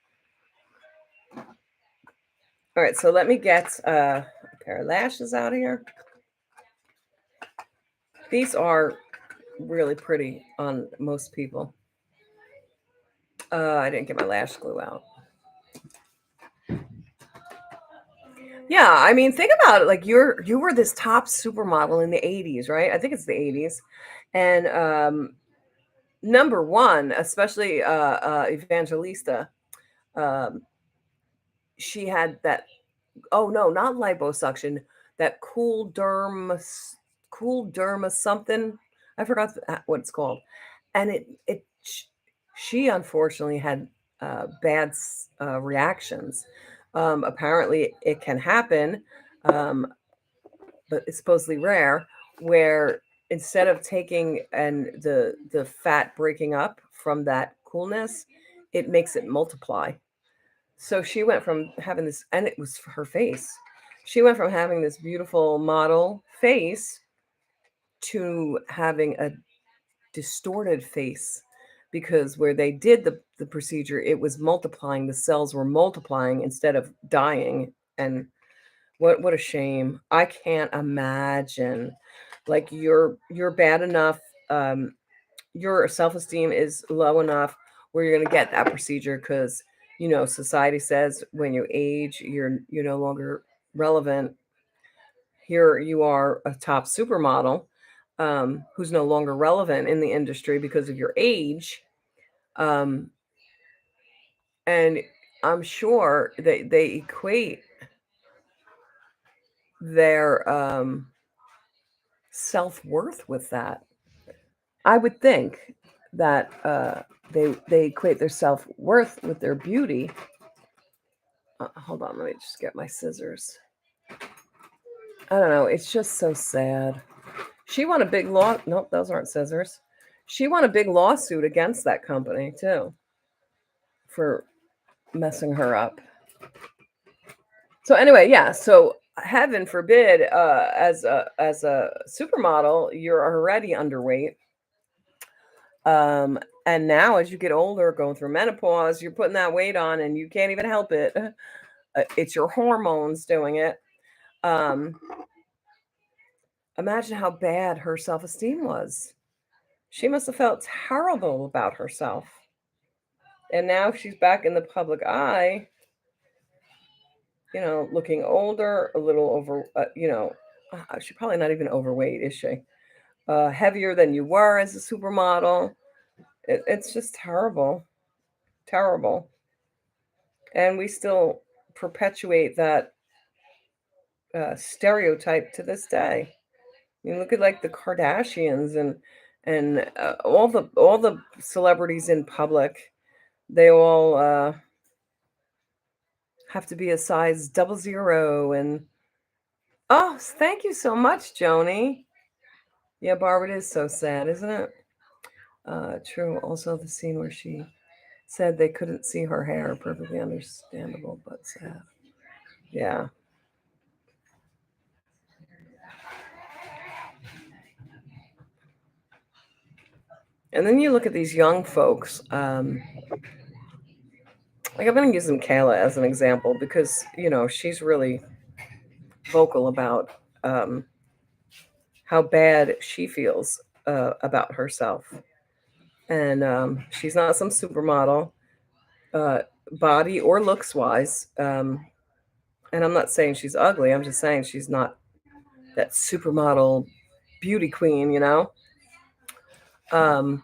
All right, so let me get a pair of lashes out of here. These are really pretty on most people. I didn't get my lash glue out. Yeah, I mean, think about it. Like you were this top supermodel in the '80s, right? I think it's the '80s, and number one, especially Evangelista, um, she had that. Oh no, not liposuction. That cool derma something. I forgot what it's called, and she unfortunately had bad reactions. Apparently, it can happen, um, but it's supposedly rare. Where instead of taking and the fat breaking up from that coolness, it makes it multiply. So she went from having this, and it was her face. She went from having this beautiful model face to having a distorted face because where they did the procedure, it was multiplying. The cells were multiplying instead of dying. And what a shame. I can't imagine. Like you're bad enough. Your self-esteem is low enough where you're going to get that procedure because society says when you age you're no longer relevant. Here you are, a top supermodel, who's no longer relevant in the industry because of your age, um, and I'm sure they equate their self-worth with that. I would think that they equate their self-worth with their beauty. Hold on, let me just get my scissors. I don't know. It's just so sad. She won a big law. Nope, those aren't scissors. She won a big lawsuit against that company too for messing her up. So anyway, yeah. So heaven forbid, as a supermodel, you're already underweight. Um, and now as you get older, going through menopause, you're putting that weight on and you can't even help it. It's your hormones doing it. Um, Imagine how bad her self-esteem was. She must have felt terrible about herself. And now she's back in the public eye, looking older, a little over, she's probably not even overweight, is she? Heavier than you were as a supermodel. It's just terrible, terrible. And we still perpetuate that stereotype to this day. You look at like the Kardashians and all the celebrities in public. They all have to be a size 00. And oh, thank you so much, Joni. Yeah, Barb, it is so sad, isn't it? True. Also, the scene where she said they couldn't see her hair, perfectly understandable, but sad. Yeah. And then you look at these young folks. Like I'm going to use them Kayla as an example because she's really vocal about um, how bad she feels about herself, and she's not some supermodel, uh, body or looks wise. And I'm not saying she's ugly. I'm just saying she's not that supermodel beauty queen, um,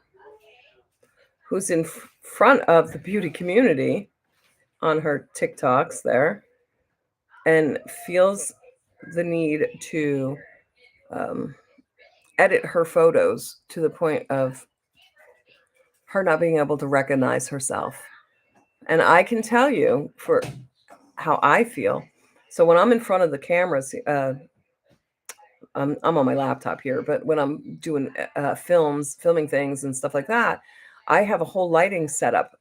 who's in front of the beauty community on her TikToks there and feels the need to um, edit her photos to the point of her not being able to recognize herself. And I can tell you for how I feel. So when I'm in front of the cameras, I'm on my laptop here, but when I'm doing filming things and stuff like that, I have a whole lighting setup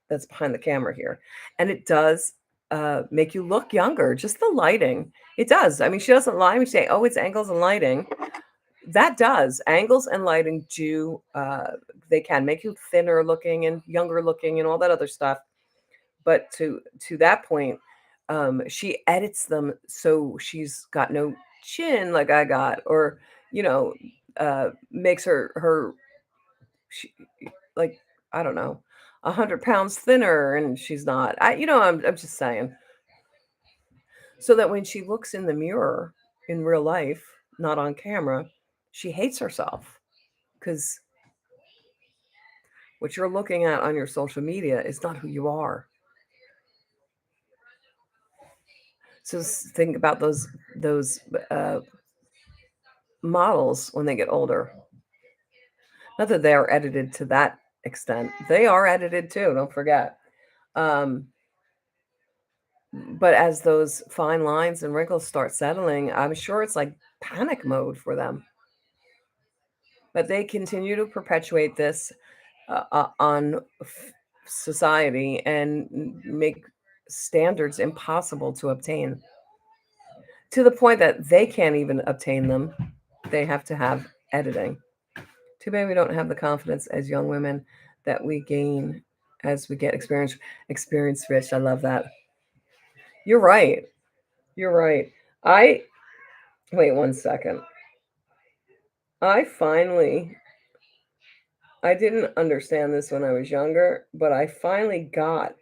that's behind the camera here. And it does make you look younger, just the lighting. It does. I mean, she doesn't lie when she say, oh, it's angles and lighting. That does. Angles and lighting do, they can make you thinner looking and younger looking and all that other stuff. But to that point, she edits them so she's got no chin like I got, or you know, makes her she, like I don't know, 100 pounds thinner, and she's not. I'm just saying, so that when she looks in the mirror in real life, not on camera, she hates herself because what you're looking at on your social media is not who you are. So think about those uh, models when they get older. Not that they are edited to that extent. They are edited too, don't forget. Um, but as those fine lines and wrinkles start settling, I'm sure it's like panic mode for them. But they continue to perpetuate this on society and make standards impossible to obtain to the point that they can't even obtain them. They have to have editing. Too bad we don't have the confidence as young women that we gain as we get experience rich. I love that. You're right. You're right. I wait 1 second. I finally I didn't understand this when I was younger, but I finally got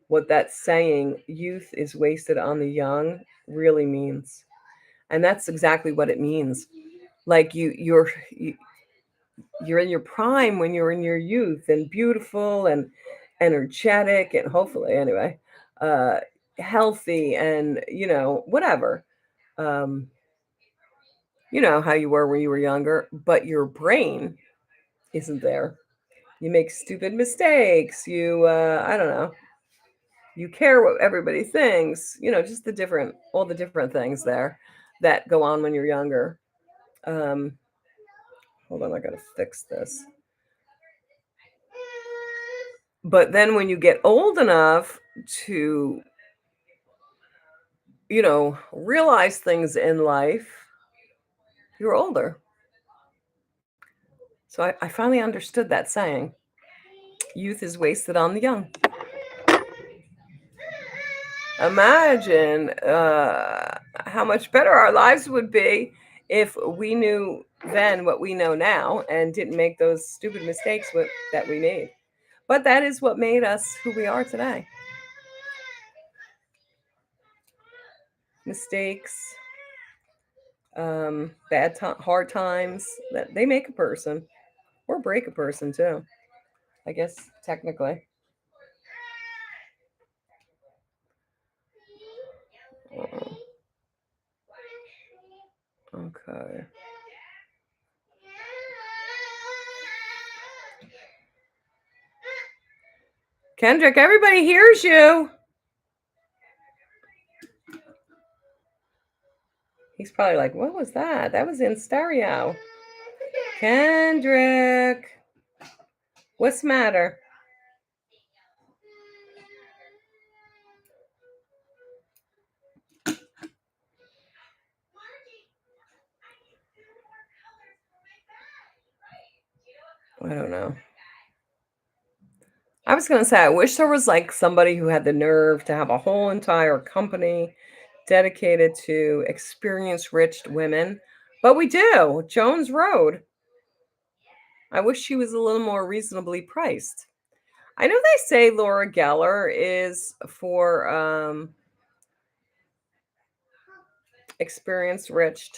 what that saying youth is wasted on the young really means. And that's exactly what it means. Like you're in your prime when you're in your youth and beautiful and energetic and hopefully anyway uh healthy and whatever. um you know how you were when you were younger, but your brain isn't there. You make stupid mistakes. I don't know, you care what everybody thinks, just all the different things there that go on when you're younger. um Hold on, I gotta fix this. But then when you get old enough to, realize things in life, you're older. So I finally understood that saying. Youth is wasted on the young. Imagine how much better our lives would be if we knew then what we know now and didn't make those stupid mistakes that we made. But that is what made us who we are today. Mistakes, hard times, that they make a person or break a person too. I guess technically. Okay. Kendrick, everybody hears you. He's probably like, what was that? That was in stereo. Kendrick, what's the matter? I don't know. I was going to say, I wish there was like somebody who had the nerve to have a whole entire company dedicated to experience-rich women. But we do. Jones Road. I wish she was a little more reasonably priced. I know they say Laura Geller is for experience-rich,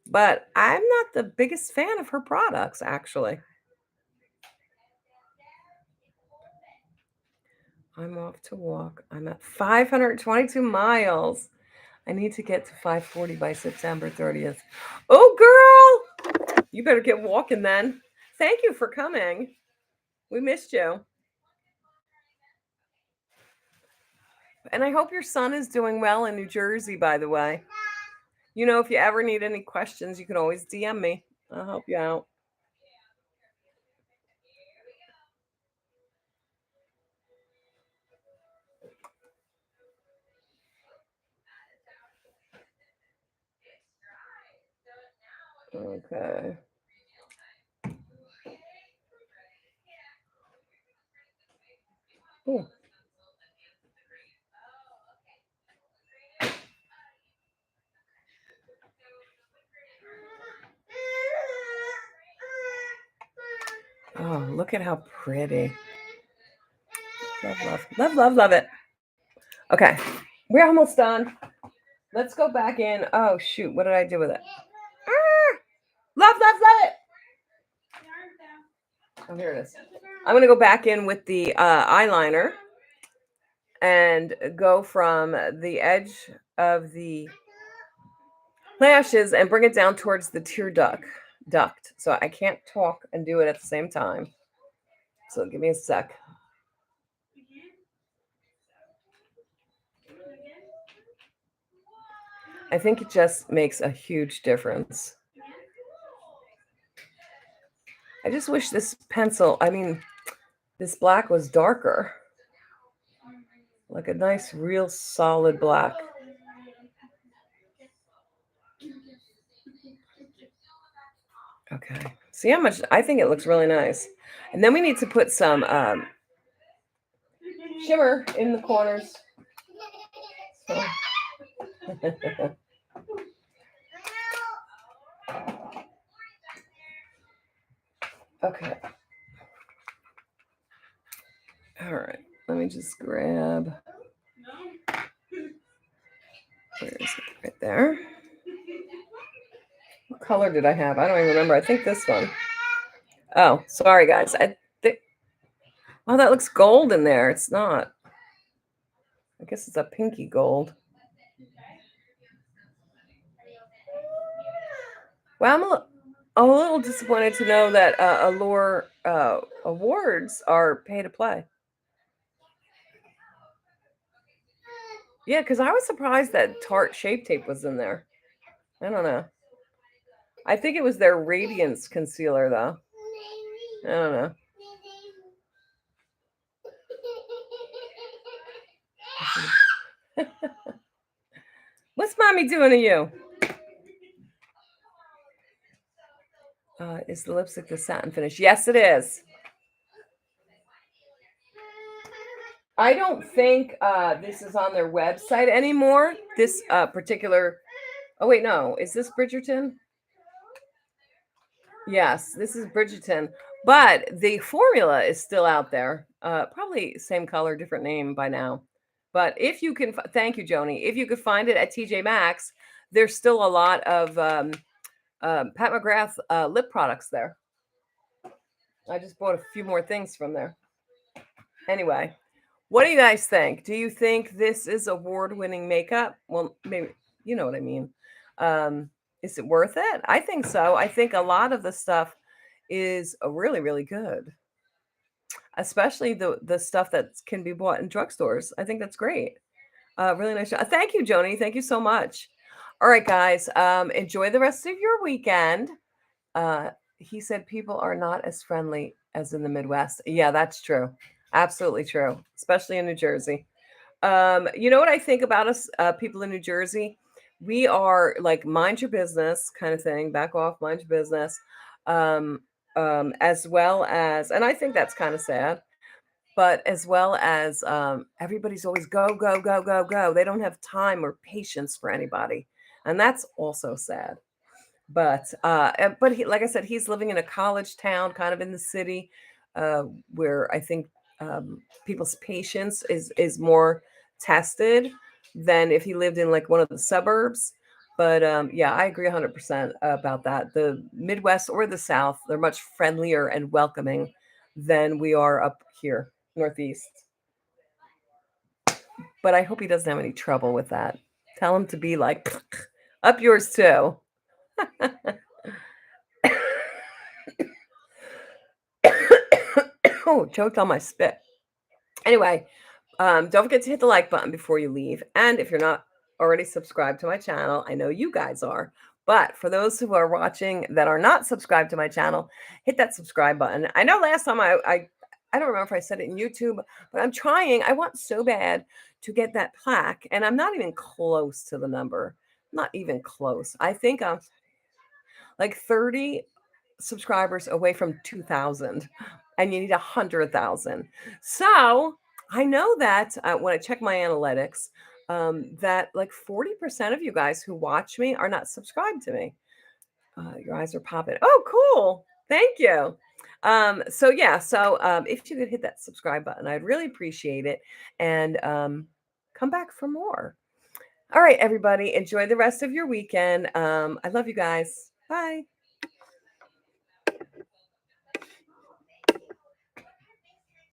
but I'm not the biggest fan of her products, actually. I'm off to walk. I'm at 522 miles. I need to get to 540 by September 30th. Oh, girl, you better get walking then. Thank you for coming. We missed you. And I hope your son is doing well in New Jersey, by the way. You know, if you ever need any questions, you can always DM me. I'll help you out. Okay. Ooh. Oh, look at how pretty. Love, love, love, love, love it. Okay, we're almost done. Let's go back in. Oh, shoot. What did I do with it? Love, love, love it. Oh, here it is. I'm going to go back in with the eyeliner and go from the edge of the lashes and bring it down towards the tear duct. So I can't talk and do it at the same time. So give me a sec. I think it just makes a huge difference. I just wish this this black was darker. Like a nice, real solid black. Okay. See how much? I think it looks really nice. And then we need to put some shimmer in the corners. So. Okay. All right. Let me just grab. Where is it? Right there. What color did I have? I don't even remember. I think this one. Oh, sorry, guys. Oh, that looks gold in there. It's not. I guess it's a pinky gold. Well, I'm a little disappointed to know that Allure awards are pay to play. Yeah, because I was surprised that Tarte Shape Tape was in there. I don't know. I think it was their Radiance concealer, though. I don't know. What's mommy doing to you? Is the lipstick the satin finish? Yes, it is. I don't think this is on their website anymore. This particular. Oh wait, no. Is this Bridgerton? Yes, this is Bridgerton. But the formula is still out there. Probably same color, different name by now. But if you can, thank you, Joni. If you could find it at TJ Maxx, there's still a lot of Pat McGrath lip products there. I just bought a few more things from there. Anyway, what do you guys think? Do you think this is award-winning makeup? Well, maybe you know what I mean. Is it worth it? I think so. I think a lot of the stuff is really, really good, especially the stuff that can be bought in drugstores. I think that's great. Really nice job. Thank you, Joni. Thank you so much. All right, guys. Enjoy the rest of your weekend. He said people are not as friendly as in the Midwest. Yeah, that's true. Absolutely true, especially in New Jersey. You know what I think about us, people in New Jersey? We are like mind your business kind of thing, back off, mind your business. Um, as well as, and I think that's kind of sad, but as well as everybody's always go, go, go, go, go. They don't have time or patience for anybody. And that's also sad. But he, like I said, he's living in a college town, kind of in the city, uh, where I think people's patience is more tested than if he lived in like one of the suburbs. But yeah, I agree 100% about that. The Midwest or the South, they're much friendlier and welcoming than we are up here, Northeast. But I hope he doesn't have any trouble with that. Tell him to be like, up yours too. Oh, choked on my spit. Anyway, don't forget to hit the like button before you leave. And if you're not already subscribed to my channel, I know you guys are. But for those who are watching that are not subscribed to my channel, hit that subscribe button. I know last time I don't remember if I said it in YouTube, but I'm trying. I want so bad to get that plaque, and I'm not even close to the number. Not even close. I think I'm like 30 subscribers away from 2,000, and you need 100,000. So I know that when I check my analytics, that like 40% of you guys who watch me are not subscribed to me. Your eyes are popping. Oh, cool. Thank you. So yeah, so if you could hit that subscribe button, I'd really appreciate it. And come back for more. All right, everybody, enjoy the rest of your weekend. I love you guys. Bye.